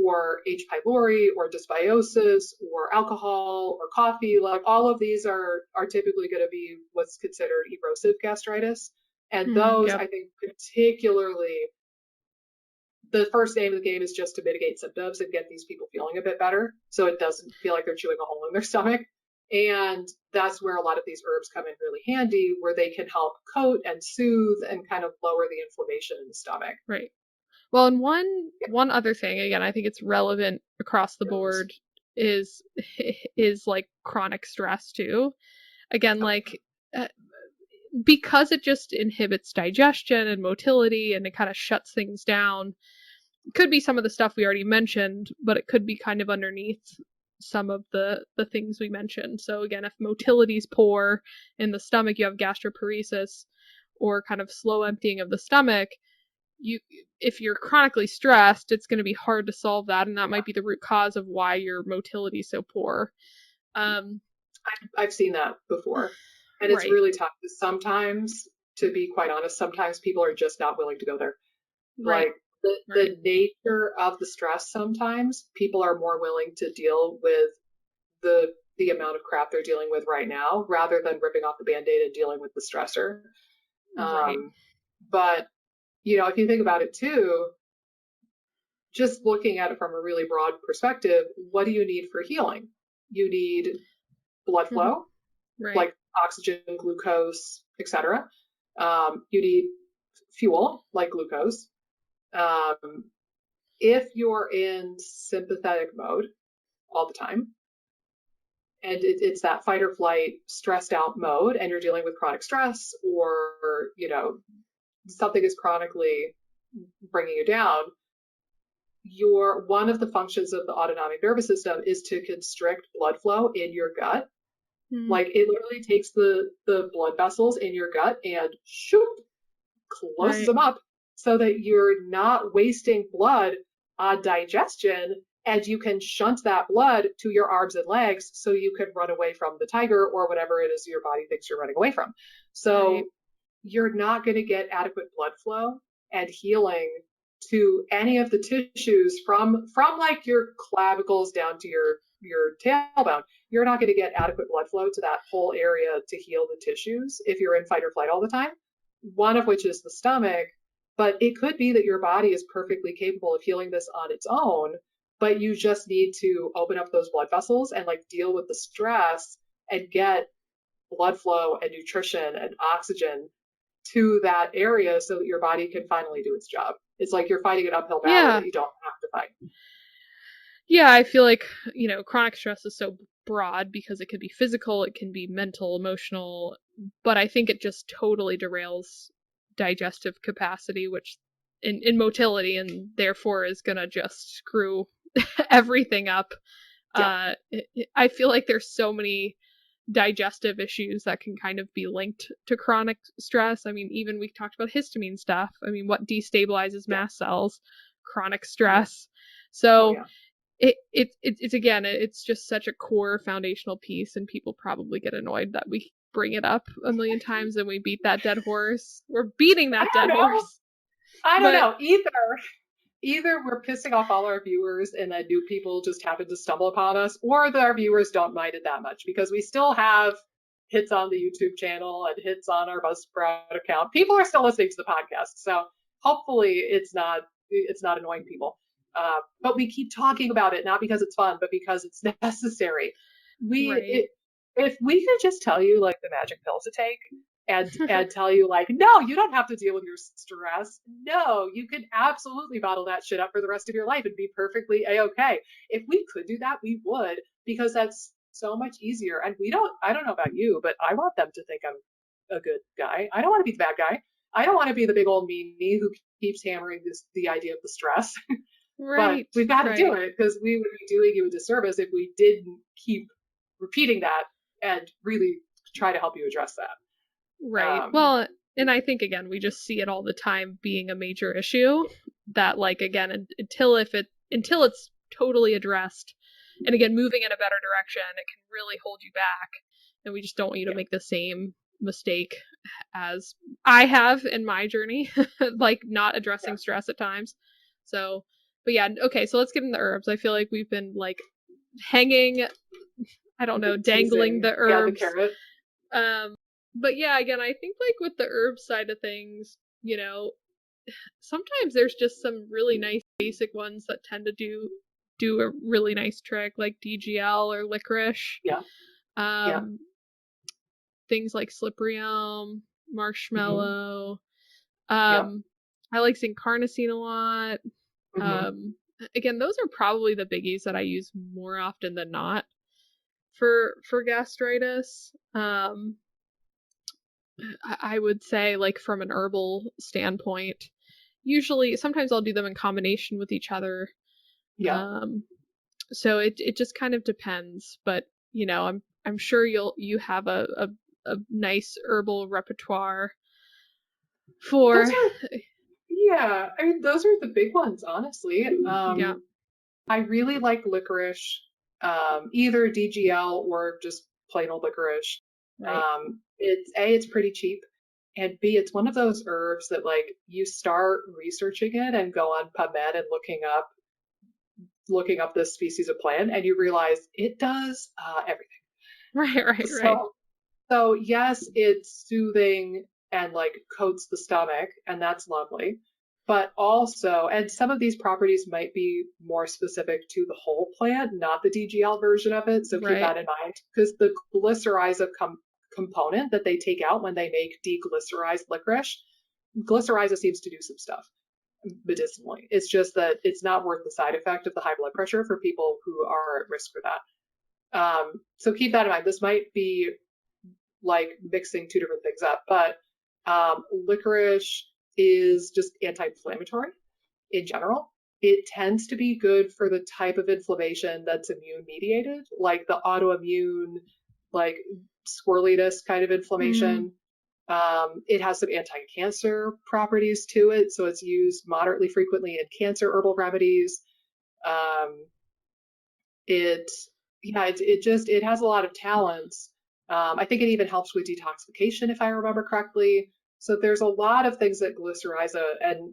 or H. pylori or dysbiosis or alcohol or coffee, like all of these are typically going to be what's considered erosive gastritis. And those, I think, particularly, the first aim of the game is just to mitigate symptoms and get these people feeling a bit better so it doesn't feel like they're chewing a hole in their stomach. And that's where a lot of these herbs come in really handy, where they can help coat and soothe and kind of lower the inflammation in the stomach. Right. Well, and one other thing, again, I think it's relevant across the board is like chronic stress too. Again, like because it just inhibits digestion and motility and it kind of shuts things down. It could be some of the stuff we already mentioned, but it could be kind of underneath some of the things we mentioned. So again, if motility is poor in the stomach, you have gastroparesis or kind of slow emptying of the stomach. If you're chronically stressed, it's going to be hard to solve that, and that might be the root cause of why your motility is so poor. I've seen that before, and it's really tough. Sometimes, to be quite honest, sometimes people are just not willing to go there. Like the nature of the stress, sometimes people are more willing to deal with the amount of crap they're dealing with right now rather than ripping off the Band-Aid and dealing with the stressor. But if you think about it too, just looking at it from a really broad perspective, what do you need for healing? You need blood flow, like oxygen, glucose, etc. You need fuel, like glucose. If you're in sympathetic mode all the time, and it's that fight or flight, stressed out mode, and you're dealing with chronic stress or, something is chronically bringing you down, one of the functions of the autonomic nervous system is to constrict blood flow in your gut. Like it literally takes the blood vessels in your gut and closes them up so that you're not wasting blood on digestion, and you can shunt that blood to your arms and legs so you can run away from the tiger or whatever it is your body thinks you're running away from. So you're not going to get adequate blood flow and healing to any of the tissues from like your clavicles down to your tailbone. You're not going to get adequate blood flow to that whole area to heal the tissues if you're in fight or flight all the time, one of which is the stomach. But it could be that your body is perfectly capable of healing this on its own, but you just need to open up those blood vessels and like deal with the stress and get blood flow and nutrition and oxygen to that area so that your body can finally do its job. It's like you're fighting an uphill battle that you don't have to fight. Yeah, I feel like, chronic stress is so broad because it could be physical, it can be mental, emotional, but I think it just totally derails digestive capacity, which in motility, and therefore is going to just screw everything up. I feel like there's so many digestive issues that can kind of be linked to chronic stress. I mean, even we talked about histamine stuff. I mean, what destabilizes mast cells? Chronic stress. So it's again, it's just such a core foundational piece, and people probably get annoyed that we bring it up a million times and we beat that dead horse. We're beating that dead horse. I don't know. Either we're pissing off all our viewers and then new people just happen to stumble upon us, or that our viewers don't mind it that much, because we still have hits on the YouTube channel and hits on our Buzzsprout account. People are still listening to the podcast, so hopefully it's not annoying people. But we keep talking about it, not because it's fun, but because it's necessary. If we could just tell you like the magic pill to take, and tell you like, no, you don't have to deal with your stress. No, you can absolutely bottle that shit up for the rest of your life and be perfectly a-okay. If we could do that, we would, because that's so much easier. And I don't know about you, but I want them to think I'm a good guy. I don't want to be the bad guy. I don't want to be the big old meanie who keeps hammering the idea of the stress. Right. But we've got to do it, because we would be doing you a disservice if we didn't keep repeating that and really try to help you address that. Right. Well, and I think, again, we just see it all the time being a major issue that, like, again, until it's totally addressed, and again, moving in a better direction, it can really hold you back. And we just don't want you to make the same mistake as I have in my journey, like not addressing stress at times. So, but yeah, okay, so let's get into herbs. I feel like we've been like hanging, I don't know, dangling the herbs. Yeah, the carrot. But yeah, again, I think like with the herb side of things, you know, sometimes there's just some really nice basic ones that tend to do a really nice trick, like DGL or licorice. Yeah. Things like slippery elm, marshmallow. I like St. Carnosine a lot. Again, those are probably the biggies that I use more often than not for gastritis. I would say, like, from an herbal standpoint, usually sometimes I'll do them in combination with each other. So it just kind of depends, but you know, I'm sure you have a nice herbal repertoire for I mean, those are the big ones, honestly. I really like licorice, either DGL or just plain old licorice. Right. It's pretty cheap, and B, it's one of those herbs that, like, you start researching it and go on PubMed and looking up this species of plant, and you realize it does everything. Right. So yes, it's soothing and like coats the stomach, and that's lovely. But also, and some of these properties might be more specific to the whole plant, not the DGL version of it. So keep that in mind, because the glycyrrhiza component that they take out when they make deglycerized licorice, glycyrrhiza seems to do some stuff medicinally. It's just that it's not worth the side effect of the high blood pressure for people who are at risk for that. So keep that in mind. This might be like mixing two different things up, but licorice is just anti-inflammatory in general. It tends to be good for the type of inflammation that's immune mediated, like the autoimmune, like squirreliness kind of inflammation. It has some anti-cancer properties to it, so it's used moderately frequently in cancer herbal remedies. It has a lot of talents. I think it even helps with detoxification, if I remember correctly. So there's a lot of things that glycyrrhiza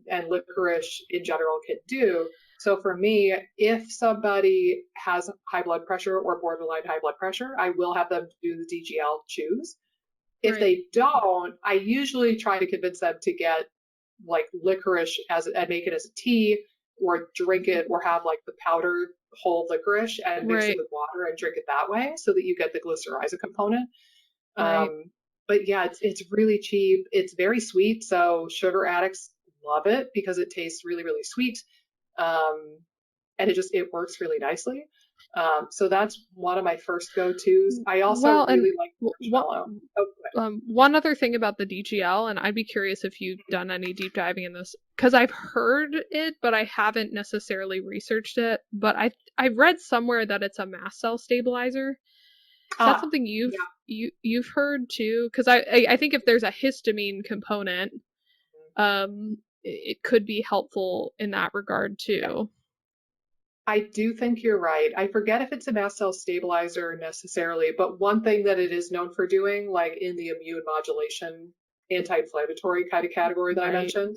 and licorice in general can do. So for me, if somebody has high blood pressure or borderline high blood pressure, I will have them do the DGL chews. If they don't, I usually try to convince them to get like licorice and make it as a tea, or drink it, or have like the powdered whole licorice and mix it with water and drink it that way, so that you get the glycyrrhiza component. But yeah, it's really cheap. It's very sweet, so sugar addicts love it because it tastes really, really sweet. And it works really nicely. So that's one of my first go-tos. I also really like marshmallow. One other thing about the DGL, and I'd be curious if you've done any deep diving in this, because I've heard it, but I haven't necessarily researched it. But I've read somewhere that it's a mast cell stabilizer. Is that something you've heard too? Because I think if there's a histamine component, it could be helpful in that regard too. I do think you're right. I forget if it's a mast cell stabilizer necessarily, but one thing that it is known for doing, like in the immune modulation, anti-inflammatory kind of category that I mentioned,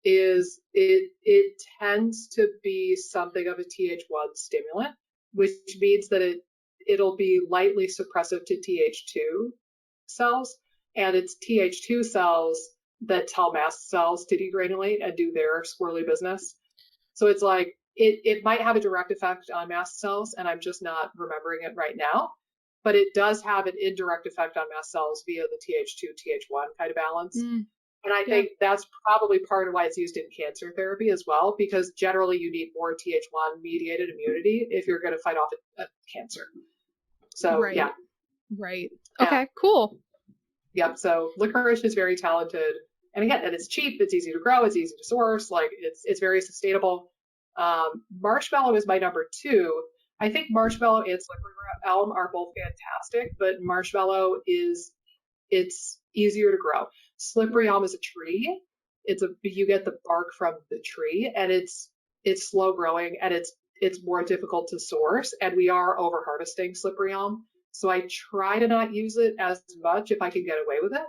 is it tends to be something of a Th1 stimulant, which means that it'll be lightly suppressive to Th2 cells, and it's Th2 cells that tell mast cells to degranulate and do their squirrely business. So it's like, it might have a direct effect on mast cells, and I'm just not remembering it right now. but it does have an indirect effect on mast cells via the Th2, Th1 kind of balance. And I think that's probably part of why it's used in cancer therapy as well, because generally you need more Th1 mediated immunity if you're going to fight off a cancer. So, right. yeah. Right. Okay, cool. Yep. So licorice is very talented. And again, and it's cheap, it's easy to grow, it's easy to source, like it's very sustainable. Marshmallow is my number 2. I think marshmallow and slippery elm are both fantastic, but marshmallow it's easier to grow. Slippery elm is a tree. You get the bark from the tree, and it's slow growing, and it's more difficult to source, and we are over harvesting slippery elm. So I try to not use it as much if I can get away with it.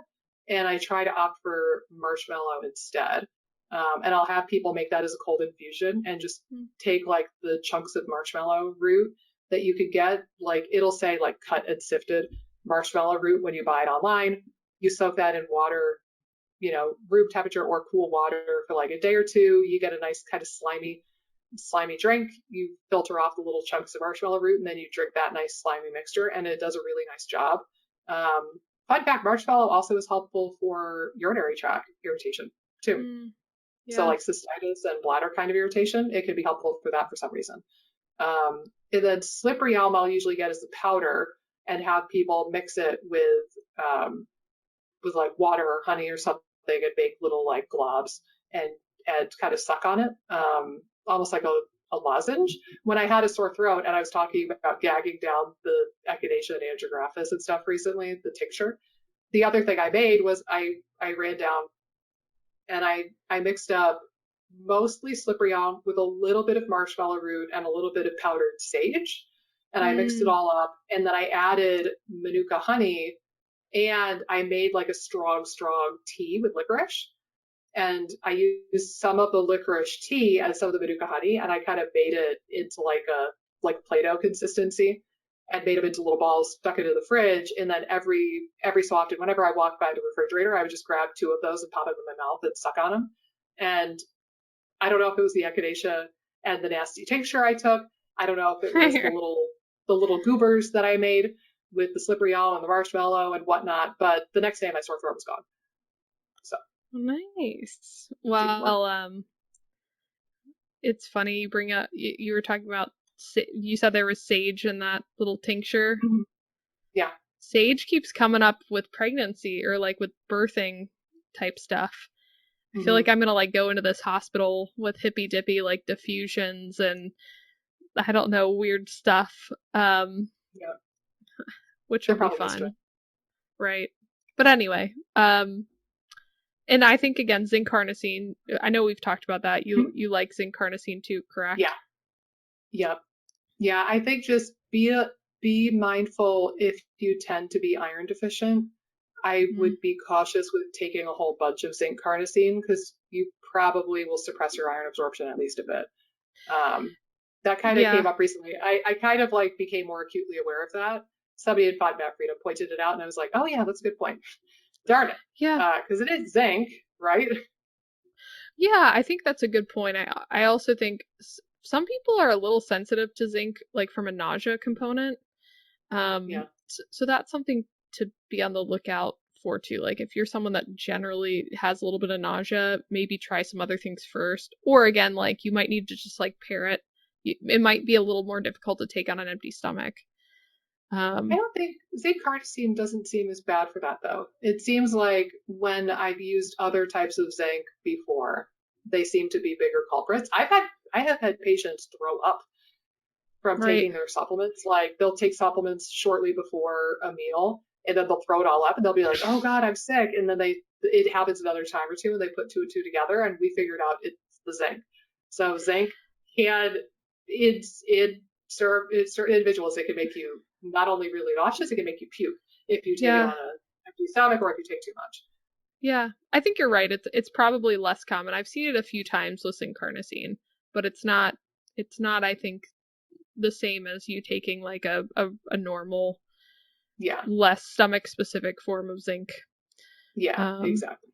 And I try to opt for marshmallow instead. And I'll have people make that as a cold infusion and just take like the chunks of marshmallow root that you could get. Like it'll say like cut and sifted marshmallow root when you buy it online. You soak that in water, room temperature or cool water for like a day or two. You get a nice kind of slimy drink. You filter off the little chunks of marshmallow root, and then you drink that nice slimy mixture, and it does a really nice job. Fun fact, marshmallow also is helpful for urinary tract irritation too. So like cystitis and bladder kind of irritation, it could be helpful for that for some reason. And then slippery elm I'll usually get as the powder and have people mix it with like water or honey or something and make little like globs and kind of suck on it. Almost like a lozenge. When I had a sore throat and I was talking about gagging down the echinacea and angiographis and stuff recently, the tincture, the other thing I made was I ran down and I mixed up mostly slippery elm with a little bit of marshmallow root and a little bit of powdered sage. And I mixed it all up. And then I added manuka honey, and I made like a strong tea with licorice. And I used some of the licorice tea and some of the manuka honey, and I kind of made it into like Play-Doh consistency, and made them into little balls, stuck it in the fridge. And then every so often, whenever I walked by the refrigerator, I would just grab 2 of those and pop them in my mouth and suck on them. And I don't know if it was the echinacea and the nasty tincture I took. I don't know if it was the little goobers that I made with the slippery elm and the marshmallow and whatnot. But the next day my sore throat was gone. So. Nice. Well, it's funny you bring up, you were talking about, you said there was sage in that little tincture. Mm-hmm. Yeah. Sage keeps coming up with pregnancy or like with birthing type stuff. I feel like I'm going to like go into this hospital with hippy dippy like diffusions and I don't know, weird stuff. Which will be fun. Right. But anyway, and I think, again, zinc carnosine, I know we've talked about that. You like zinc carnosine too, correct? Yeah. Yep. Yeah, I think just be mindful if you tend to be iron deficient. I would be cautious with taking a whole bunch of zinc carnosine because you probably will suppress your iron absorption at least a bit. That kind of came up recently. I kind of like became more acutely aware of that. Somebody in FODMAP Freedom pointed it out, and I was like, oh yeah, that's a good point. Darn it. Yeah. Because it is zinc, right? Yeah, I think that's a good point. I also think some people are a little sensitive to zinc, like from a nausea component. So that's something to be on the lookout for too. Like if you're someone that generally has a little bit of nausea, maybe try some other things first. Or again, like you might need to just like pair it. It might be a little more difficult to take on an empty stomach. I don't think zinc carnosine doesn't seem as bad for that though. It seems like when I've used other types of zinc before, they seem to be bigger culprits. I have had patients throw up from taking their supplements. Like they'll take supplements shortly before a meal and then they'll throw it all up and they'll be like, oh God, I'm sick. And then it happens another time or two and they put 2 and 2 together and we figured out it's the zinc. So zinc in certain individuals, it can make you not only really nauseous, it can make you puke if you take it on an empty stomach or if you take too much. Yeah, I think you're right. It's probably less common. I've seen it a few times with zinc carnosine, but it's not I think the same as you taking like a normal less stomach specific form of zinc. Yeah, exactly.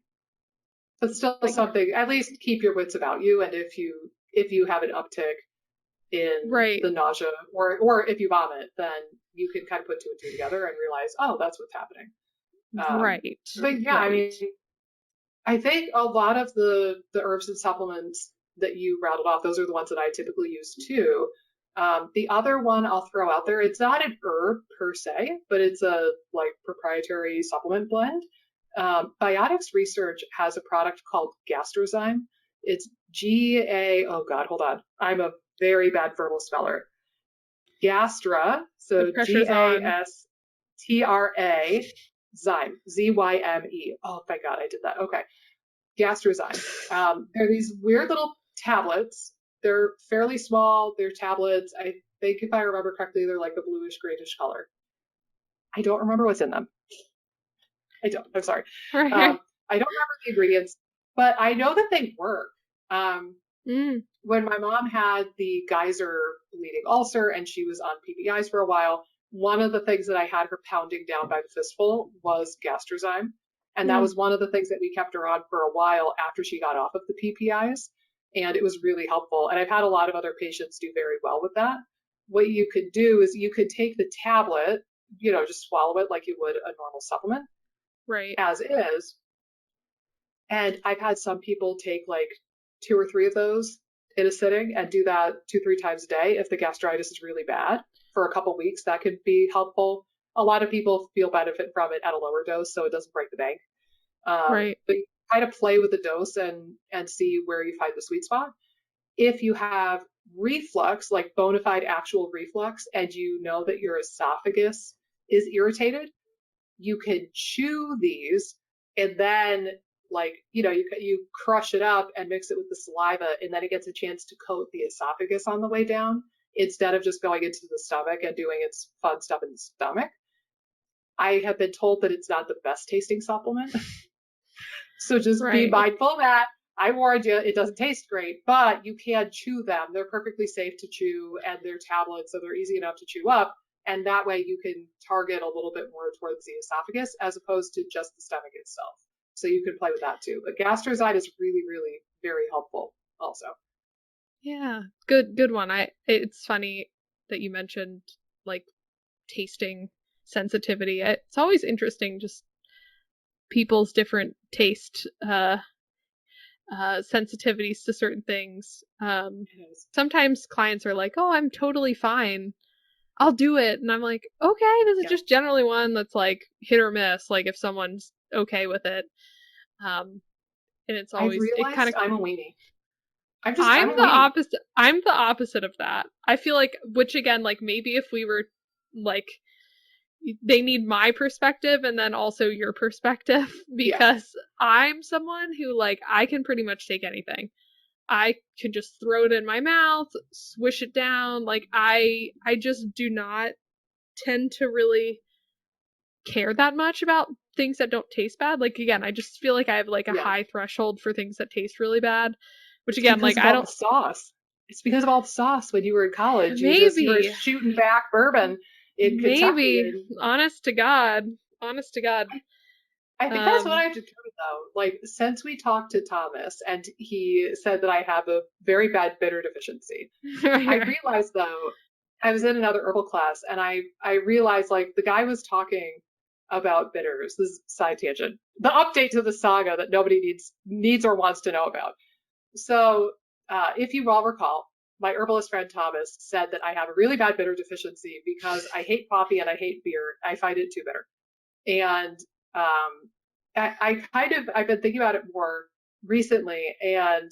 But still something, at least keep your wits about you, and if you have an uptick, in Right. the nausea, or if you vomit, then you can kind of put two and two together and realize, oh, that's what's happening. Right. But yeah, Right. I mean, I think a lot of the herbs and supplements that you rattled off, those are the ones that I typically use too. The other one I'll throw out there, it's not an herb per se, but it's a like proprietary supplement blend. Biotics Research has a product called Gastrozyme. It's oh God, hold on. I'm a very bad verbal speller. Gastra, so The pressure's on. Gastra, Zyme, Zyme. Oh, thank God I did that. Okay. Gastrozyme. They're these weird little tablets. They're fairly small. They're tablets. I think if I remember correctly, they're like a bluish greenish color. I don't remember what's in them. I'm sorry. I don't remember the ingredients, but I know that they work. When my mom had the geyser bleeding ulcer and she was on PPIs for a while, one of the things that I had her pounding down by the fistful was Gastrozyme. And that was one of the things that we kept her on for a while after she got off of the PPIs. And it was really helpful. And I've had a lot of other patients do very well with that. What you could do is you could take the tablet, just swallow it like you would a normal supplement. Right. As is. And I've had some people take like 2 or 3 of those in a sitting and do that 2-3 times a day. If the gastritis is really bad for a couple weeks, that could be helpful. A lot of people feel benefit from it at a lower dose, so it doesn't break the bank. Right. But you kind of play with the dose and see where you find the sweet spot. If you have reflux, like bona fide actual reflux, and you know that your esophagus is irritated, you can chew these and then you crush it up and mix it with the saliva, and then it gets a chance to coat the esophagus on the way down instead of just going into the stomach and doing its fun stuff in the stomach. I have been told that it's not the best tasting supplement. So just be mindful of that. I warned you, it doesn't taste great, but you can chew them. They're perfectly safe to chew, and they're tablets, so they're easy enough to chew up. And that way you can target a little bit more towards the esophagus as opposed to just the stomach itself. So you can play with that too. But Gastrozyme is really, really very helpful also. Yeah, good one. It's funny that you mentioned like tasting sensitivity. It's always interesting just people's different taste sensitivities to certain things. Sometimes clients are like, "Oh, I'm totally fine. I'll do it." And I'm like, "Okay, this is just generally one that's like hit or miss, like if someone's okay with it." And it's always I'm a weenie. I'm the opposite. I'm the opposite of that. I feel like, which again, like maybe if we were like, they need my perspective and then also your perspective, because I'm someone who like, I can pretty much take anything. I could just throw it in my mouth, swish it down. Like I just do not tend to really care that much about things that don't taste bad. Like again, I just feel like I have like a high threshold for things that taste really bad. Which again, like I don't. Sauce. It's because of all the sauce when you were in college. Maybe you were shooting back bourbon in Kentucky. Honest to God. I think that's what I've determined though. Like since we talked to Thomas and he said that I have a very bad bitter deficiency, I realized though, I was in another herbal class and I realized like the guy was talking about bitters. This is side tangent. The update to the saga that nobody needs or wants to know about. So if you all recall, my herbalist friend Thomas said that I have a really bad bitter deficiency because I hate coffee and I hate beer. I find it too bitter. And I've been thinking about it more recently, and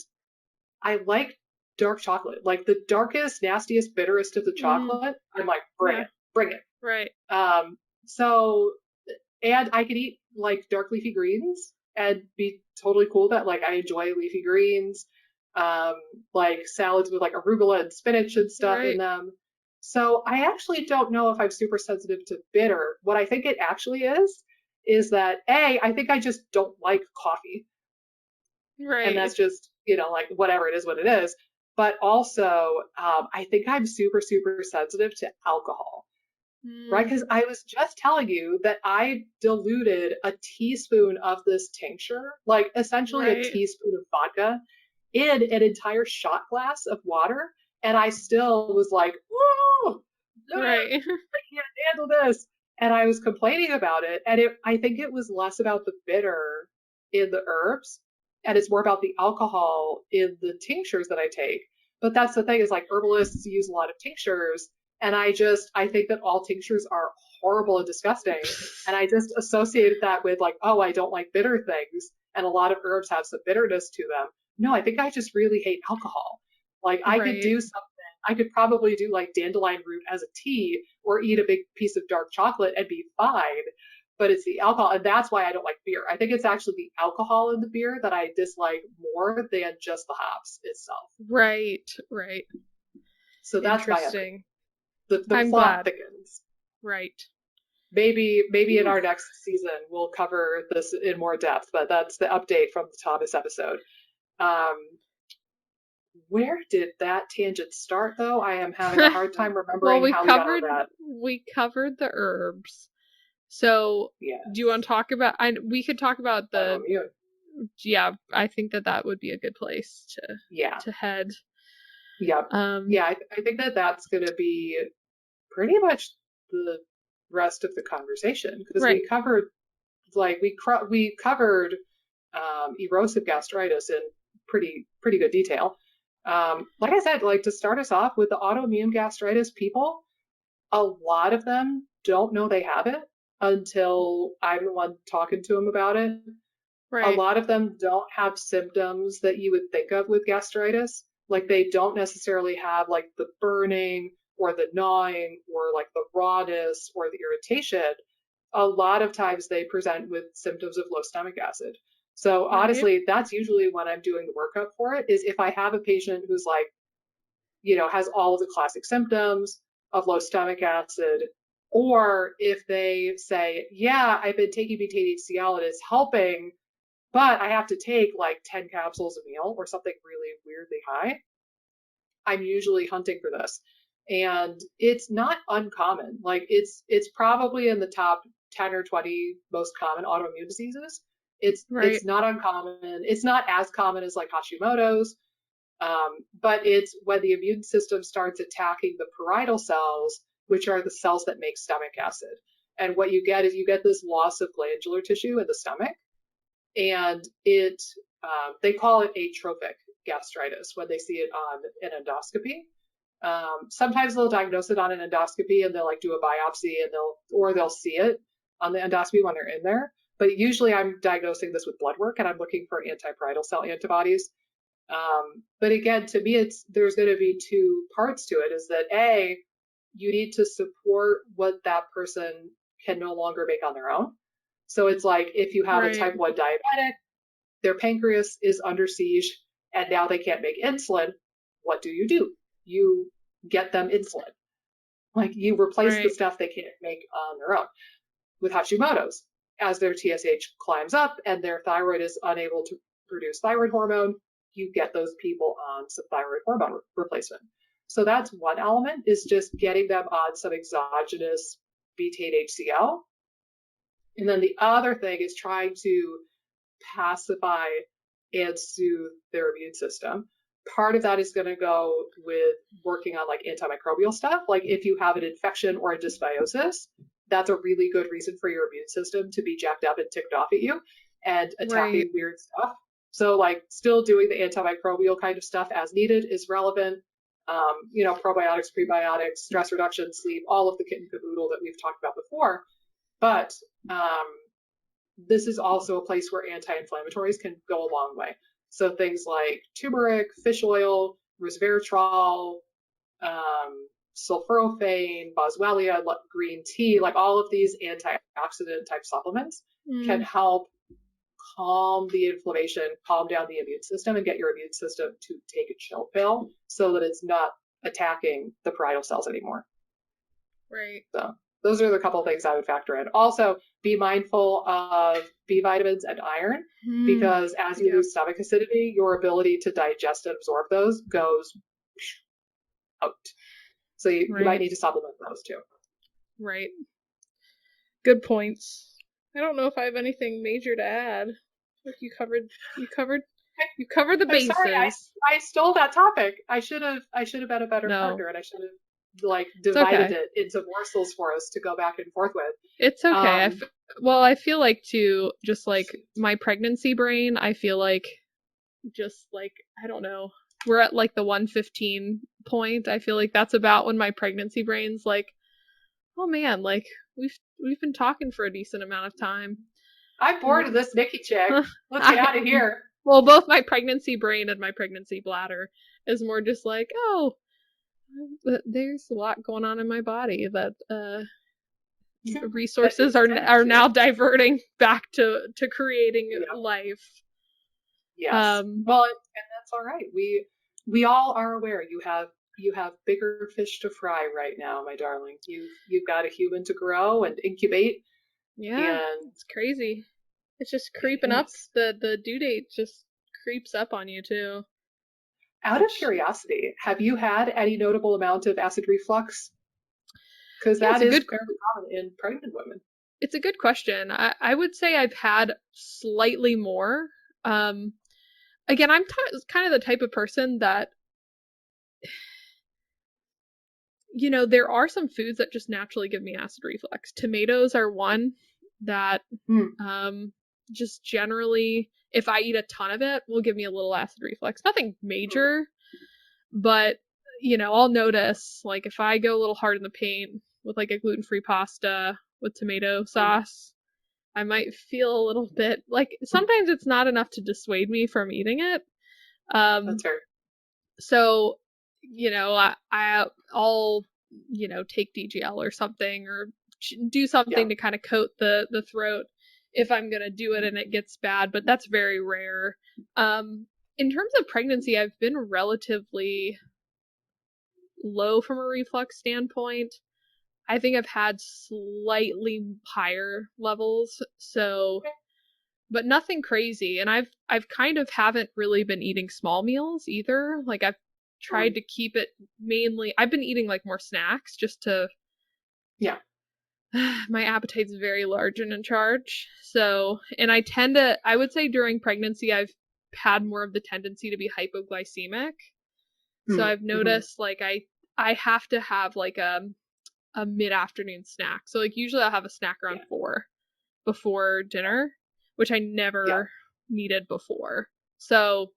I like dark chocolate, like the darkest, nastiest, bitterest of the chocolate. I'm like, bring it. Right. And I could eat like dark leafy greens and be totally cool that like I enjoy leafy greens, like salads with like arugula and spinach and stuff in them. So I actually don't know if I'm super sensitive to bitter. What I think it actually is that I think I just don't like coffee. Right. And that's just, like whatever it is, what it is. But also, I think I'm super, super sensitive to alcohol. Right? Because I was just telling you that I diluted a teaspoon of this tincture, like essentially a teaspoon of vodka, in an entire shot glass of water. And I still was like, whoa, Right. I can't handle this. And I was complaining about it. And I think it was less about the bitter in the herbs, and it's more about the alcohol in the tinctures that I take. But that's the thing, is like herbalists use a lot of tinctures. And I think that all tinctures are horrible and disgusting. And I just associated that with like, oh, I don't like bitter things. And a lot of herbs have some bitterness to them. No, I think I just really hate alcohol. Like I could do something. I could probably do like dandelion root as a tea or eat a big piece of dark chocolate and be fine. But it's the alcohol. And that's why I don't like beer. I think it's actually the alcohol in the beer that I dislike more than just the hops itself. Right, right. So that's interesting. The I'm plot glad. thickens. Right. Maybe in our next season we'll cover this in more depth, but that's the update from the Thomas episode. Where did that tangent start, though? I am having a hard time remembering how we got on that. We covered the herbs. So, yes. Do you want to talk about? We could talk about the. Yeah, I think that would be a good place to head. Yeah. I think that's going to be pretty much the rest of the conversation, because we covered erosive gastritis in pretty good detail. Like I said, like to start us off with the autoimmune gastritis people, a lot of them don't know they have it until I'm the one talking to them about it. Right. A lot of them don't have symptoms that you would think of with gastritis. Like they don't necessarily have like the burning or the gnawing or like the rawness or the irritation. A lot of times they present with symptoms of low stomach acid. So honestly, that's usually when I'm doing the workup for it, is if I have a patient who's like, has all of the classic symptoms of low stomach acid, or if they say, yeah, I've been taking betaine HCl and it's helping, but I have to take like 10 capsules a meal or something really weirdly high, I'm usually hunting for this. And it's not uncommon. Like it's probably in the top 10 or 20 most common autoimmune diseases. It's not uncommon. It's not as common as like Hashimoto's, but it's when the immune system starts attacking the parietal cells, which are the cells that make stomach acid. And what you get is this loss of glandular tissue in the stomach, and they call it atrophic gastritis when they see it on an endoscopy. Sometimes they'll diagnose it on an endoscopy and they'll like do a biopsy and they'll see it on the endoscopy when they're in there. But usually I'm diagnosing this with blood work and I'm looking for anti-parietal cell antibodies. But again, to me, there's going to be two parts to it, is that A, you need to support what that person can no longer make on their own. So it's like if you have a type 1 diabetic, their pancreas is under siege and now they can't make insulin. What do? You get them insulin. Like you replace the stuff they can't make on their own. With Hashimoto's, as their TSH climbs up and their thyroid is unable to produce thyroid hormone, you get those people on some thyroid hormone replacement. So that's one element, is just getting them on some exogenous betaine HCl. And then the other thing is trying to pacify and soothe their immune system. Part of that is going to go with working on like antimicrobial stuff. Like if you have an infection or a dysbiosis, that's a really good reason for your immune system to be jacked up and ticked off at you and attacking weird stuff. So like still doing the antimicrobial kind of stuff as needed is relevant. Probiotics, prebiotics, stress reduction, sleep, all of the kit and caboodle that we've talked about before. But this is also a place where anti-inflammatories can go a long way. So things like turmeric, fish oil, resveratrol, sulforaphane, boswellia, green tea, like all of these antioxidant type supplements can help calm the inflammation, calm down the immune system, and get your immune system to take a chill pill so that it's not attacking the parietal cells anymore. Right. So those are the couple of things I would factor in. Also, be mindful of B vitamins and iron, because as you lose stomach acidity, your ability to digest and absorb those goes out. So you might need to supplement those too. Right. Good points. I don't know if I have anything major to add. You covered You covered the I'm bases. sorry, I stole that topic. I should have been a better partner, and I should have like divided it into morsels for us to go back and forth with. It's okay. Well, I feel like too, just like my pregnancy brain, I feel like just like, I don't know, we're at like the 115 point. I feel like that's about when my pregnancy brain's like, oh man, like we've been talking for a decent amount of time. I'm bored of this Nikki chick. Let's get out of here. Well, both my pregnancy brain and my pregnancy bladder is more just like, oh, there's a lot going on in my body that resources are now diverting back to creating life. Yes. Well, and that's all right. We all are aware you have bigger fish to fry right now, my darling. You've got a human to grow and incubate. Yeah, and it's crazy. It's just creeping up. The due date just creeps up on you too. Out of curiosity, have you had any notable amount of acid reflux? Because that is fairly common in pregnant women. It's a good question. I would say I've had slightly more. Again, I'm kind of the type of person that, you know, there are some foods that just naturally give me acid reflux. Tomatoes are one that just generally, if I eat a ton of it, will give me a little acid reflux. Nothing major, but, you know, I'll notice, like, if I go a little hard in the paint with, like, a gluten-free pasta with tomato sauce, I might feel a little bit, like, sometimes it's not enough to dissuade me from eating it. That's fair. So, you know, I'll, you know, take DGL or something, or do something to kind of coat the throat if I'm going to do it and it gets bad, but that's very rare. In terms of pregnancy, I've been relatively low from a reflux standpoint. I think I've had slightly higher levels, so, but nothing crazy. And I've kind of haven't really been eating small meals either. Like, I've tried to keep it mainly, I've been eating like more snacks just to, my appetite's very large and in charge. So, and I would say during pregnancy, I've had more of the tendency to be hypoglycemic. So I've noticed like I have to have like a mid-afternoon snack. So like usually I'll have a snack around 4 before dinner, which I never needed before. So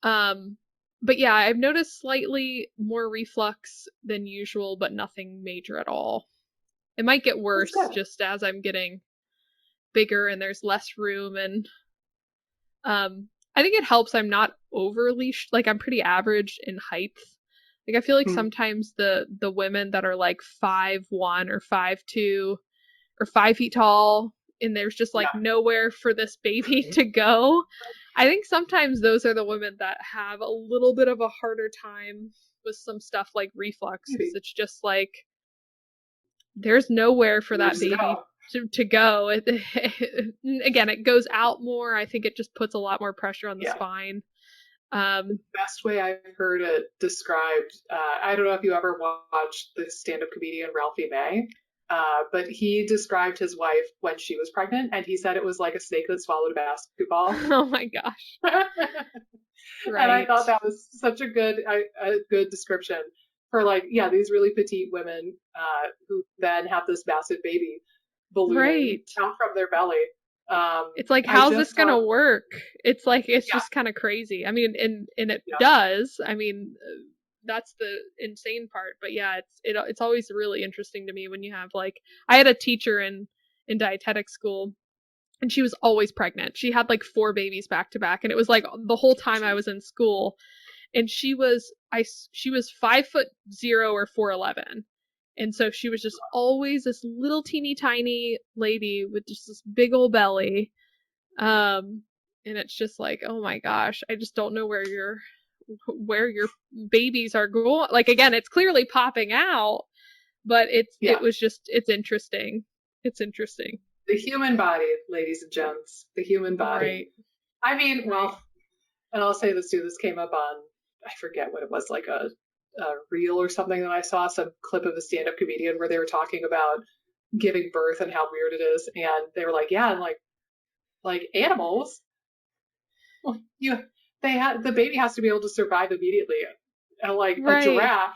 but yeah, I've noticed slightly more reflux than usual, but nothing major at all. It might get worse just as I'm getting bigger and there's less room, and I think it helps I'm not overly like, I'm pretty average in height. Like, I feel like sometimes the women that are like 5'1" or 5'2" or 5 feet tall, and there's just like nowhere for this baby to go. I think sometimes those are the women that have a little bit of a harder time with some stuff like reflux, because it's just like there's nowhere for that baby to go. Again, it goes out more. I think it just puts a lot more pressure on the spine. The best way I've heard it described, I don't know if you ever watched the stand-up comedian Ralphie May, but he described his wife when she was pregnant, and he said it was like a snake that swallowed a basketball. Oh my gosh. Right. And I thought that was such a good description for, like, these really petite women who then have this massive baby ballooning out from their belly. It's like, how's this gonna work? It's like, it's just kind of crazy. I mean, and it does. I mean, that's the insane part. But yeah, it's always really interesting to me when you have, like, I had a teacher in dietetic school, and she was always pregnant. She had like 4 babies back to back, and it was like the whole time I was in school. And she was 5'0" or 4'11". And so she was just always this little teeny tiny lady with just this big old belly. And it's just like, oh my gosh, I just don't know where your babies are going. Like, again, it's clearly popping out, but it's interesting. It's interesting. The human body, ladies and gents, the human body. Right. I mean, well, and I'll say this too, this came up on, I forget what it was, like a reel or something that I saw, some clip of a stand-up comedian where they were talking about giving birth and how weird it is, and they were like, yeah, and like animals, The baby has to be able to survive immediately. And like a giraffe,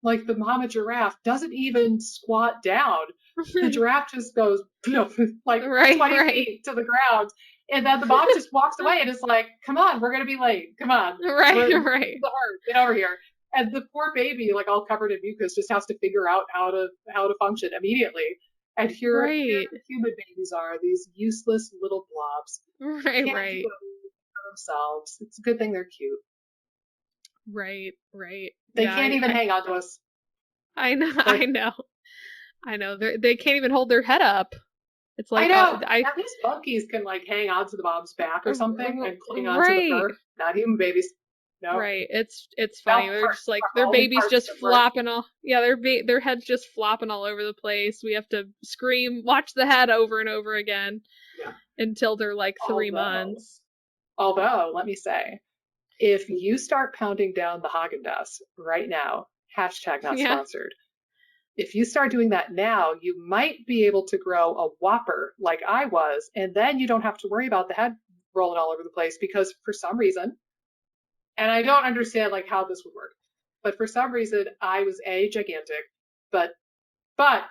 like the mama giraffe doesn't even squat down. The giraffe just goes, like 20 feet to the ground. And then the mom just walks away and is like, come on, we're going to be late. Come on. Right. Get over here. And the poor baby, like all covered in mucus, just has to figure out how to function immediately. And here human babies are, these useless little blobs. Right. For themselves. It's a good thing they're cute. Right. They can't even hang on to us. I know. They can't even hold their head up. It's like, I know. At least monkeys can like hang on to the mom's back or something and cling on to the fur. Not human babies. No. Right. It's funny. They're just like, their baby's just flopping all. Yeah, their head's just flopping all over the place. We have to scream, watch the head over and over again until they're like 3 months. Although, let me say, if you start pounding down the Haagen-Dazs right now, # not sponsored. If you start doing that now, you might be able to grow a Whopper like I was, and then you don't have to worry about the head rolling all over the place because for some reason, and I don't understand like how this would work, but for some reason I was gigantic, but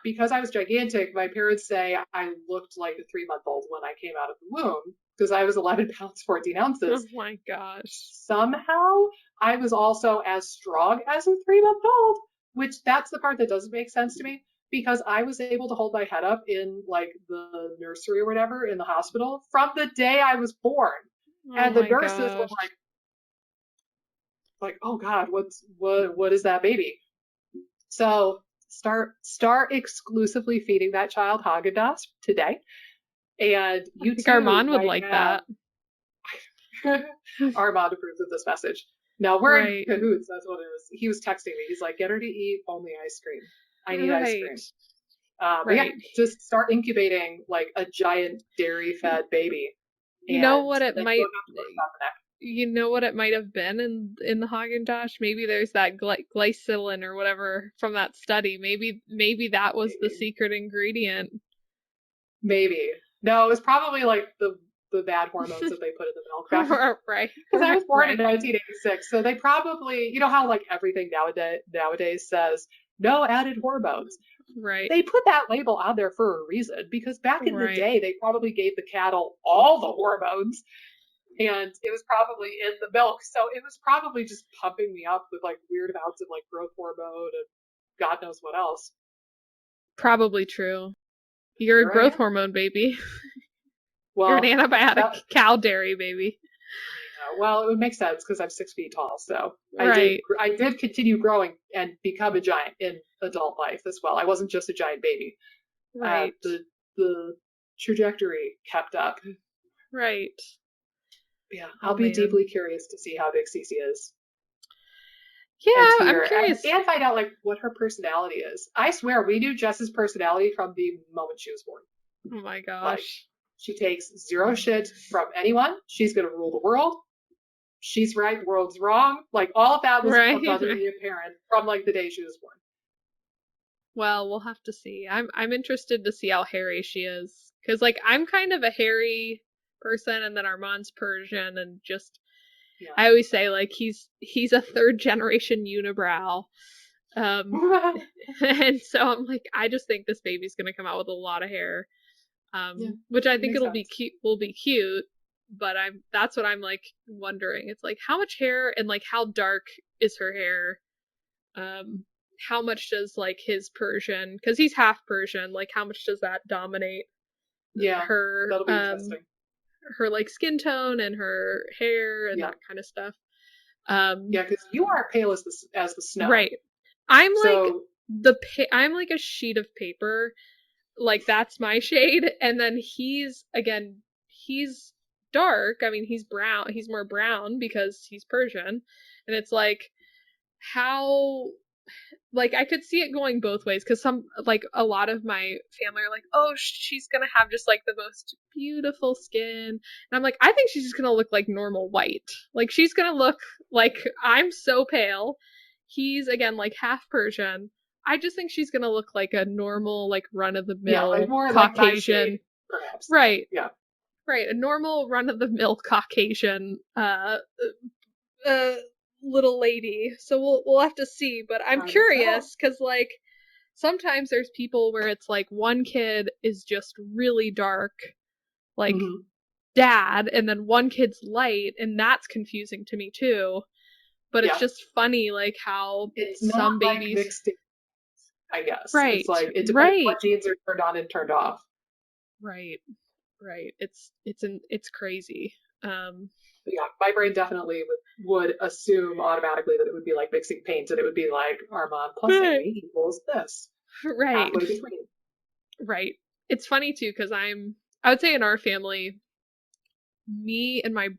because I was gigantic, my parents say I looked like a 3-month-old when I came out of the womb because I was 11 pounds, 14 ounces. Oh my gosh. Somehow I was also as strong as a 3-month-old. Which that's the part that doesn't make sense to me because I was able to hold my head up in like the nursery or whatever in the hospital from the day I was born. And the nurses were like, oh God, what is that baby? So start exclusively feeding that child Haagen-Dazs today. And you too, Armand would like that. Armand approves of this message. No, we're in cahoots. That's what it is. He was texting me. He's like, get her to eat only ice cream. I need ice cream. Just start incubating like a giant dairy-fed baby. You know what it might have been in the Haagen-Dazs? Maybe there's that glycylin or whatever from that study. Maybe that was the secret ingredient. Maybe. No, it was probably like the bad hormones that they put in the milk back. Right. Because I was born in 1986, so they probably, you know how like everything nowadays says no added hormones. Right. They put that label on there for a reason because back in the day they probably gave the cattle all the hormones, and it was probably in the milk, so it was probably just pumping me up with like weird amounts of like growth hormone and God knows what else. Probably true. You're a growth hormone baby. Well, you're an antibiotic cow dairy baby. Well, it would make sense because I'm 6 feet tall, so I did continue growing and become a giant in adult life as well. I wasn't just a giant baby. Right. The trajectory kept up. Right. Yeah, I'll be deeply curious to see how big Cece is. Yeah, I'm curious. And find out like what her personality is. I swear, we knew Jess's personality from the moment she was born. Oh my gosh. Like, she takes zero shit from anyone. She's going to rule the world. She's right, the world's wrong. Like, all of that was abundantly apparent from, like, the day she was born. Well, we'll have to see. I'm interested to see how hairy she is. Because, like, I'm kind of a hairy person, and then Armand's Persian, and just... Yeah. I always say, like, he's a 3rd-generation unibrow. And so I'm like, I just think this baby's going to come out with a lot of hair. Which I think will be cute, but that's what I'm like wondering. It's like how much hair and like how dark is her hair? How much does like his Persian, because he's half Persian, like how much does that dominate? Her that'll be interesting. Her like skin tone and her hair and that kind of stuff. Because you are pale as the snow. Right. I'm like a sheet of paper. Like, that's my shade. And then he's dark. I mean, he's brown. He's more brown because he's Persian. And it's like, how... Like, I could see it going both ways. Because a lot of my family are like, oh, she's going to have just, like, the most beautiful skin. And I'm like, I think she's just going to look like normal white. Like, she's going to look like, I'm so pale. He's, again, like, half Persian. I just think she's gonna look like a normal, like, run-of-the-mill like more Caucasian, like my shade, perhaps. Right? Yeah. Right, a normal run-of-the-mill Caucasian little lady. So we'll have to see, but I'm curious because like sometimes there's people where it's like one kid is just really dark, like dad, and then one kid's light, and that's confusing to me too. But it's just funny like how it's some not babies like mixed, I guess. Right. It's like it depends what genes are turned on and turned off. Right. It's crazy. Yeah, my brain definitely would assume automatically that it would be like mixing paint, and it would be like Armand plus Amy equals this. Right. Halfway between. Right. It's funny too because I would say in our family, me and my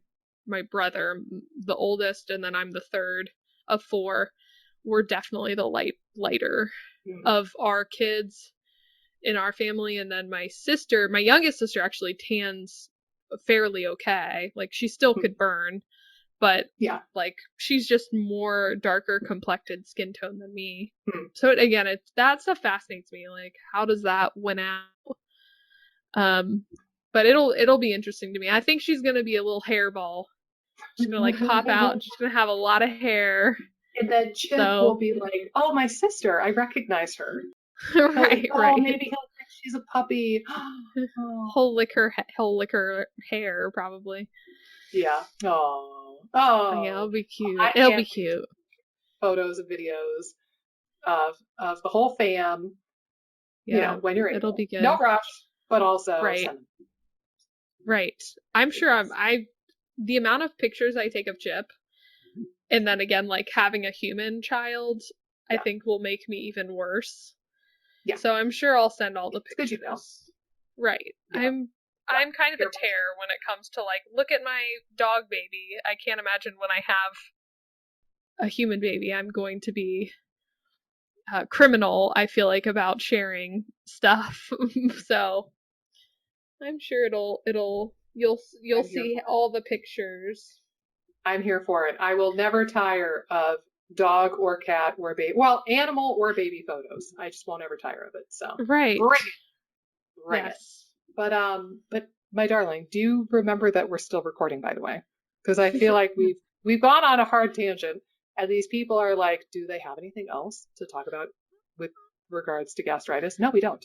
brother, the oldest, and then I'm the third of four, we're definitely the lighter of our kids in our family. And then my youngest sister actually tans fairly okay. Like she still could burn, but like she's just more darker complected skin tone than me. So that stuff fascinates me. Like how does that win out? But it'll be interesting to me. I think she's gonna be a little hairball. She's gonna like hop out and she's gonna have a lot of hair. And then Chip will be like, "Oh, my sister, I recognize her." Right. Maybe he'll think she's a puppy. He'll lick her hair probably. Yeah. Oh. Yeah, it'll be cute. It'll be cute. Photos and videos of the whole fam. Yeah, you know, when you're able. It'll be good. No rush, but also Right. I'm sure the amount of pictures I take of Chip, and then again, like having a human child, I think will make me even worse. Yeah. So I'm sure I'll send all the pictures. Good, you know. Right. Yeah. I'm kind of a terror when it comes to like, look at my dog baby. I can't imagine when I have a human baby, I'm going to be criminal, I feel like, about sharing stuff. So I'm sure you'll see all the pictures. I'm here for it. I will never tire of dog or cat or baby, animal or baby photos. I just won't ever tire of it. So right. Bring it. But my darling, do you remember that we're still recording, by the way? Because I feel like we've gone on a hard tangent, and these people are like, do they have anything else to talk about with regards to gastritis? No, we don't.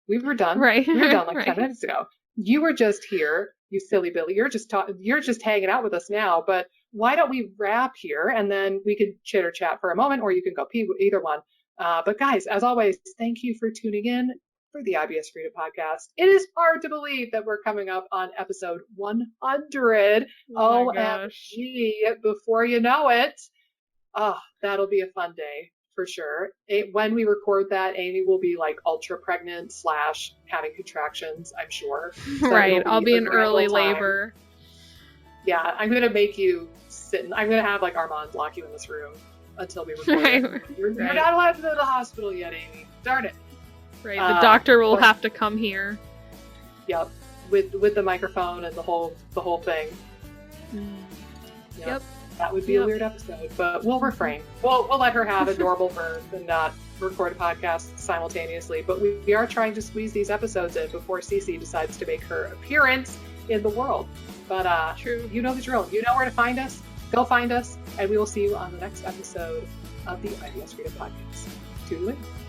We were done. Right. We were done like 10 minutes ago. You were just here, you silly Billy. You're just hanging out with us now. But why don't we wrap here, and then we could chitter chat for a moment, or you can go pee, either one. But guys, as always, thank you for tuning in for the IBS Freedom Podcast. It is hard to believe that we're coming up on episode 100. OMG, before you know it. Oh, that'll be a fun day for sure. When we record that, Amy will be like ultra pregnant / having contractions, I'm sure. So right, I'll be in early labor. Yeah, I'm going to make you sit, I'm going to have like Armand lock you in this room until we record. You're not allowed to go to the hospital yet, Amy. Darn it. Right, the doctor will have to come here. Yep, with the microphone and the whole thing. Yep. That would be a weird episode, but we'll refrain. We'll let her have a normal birth and not record a podcast simultaneously. But we are trying to squeeze these episodes in before Cece decides to make her appearance in the world. But true. You know the drill. You know where to find us. Go find us, and we will see you on the next episode of the IBS Freedom Podcast. Tune in.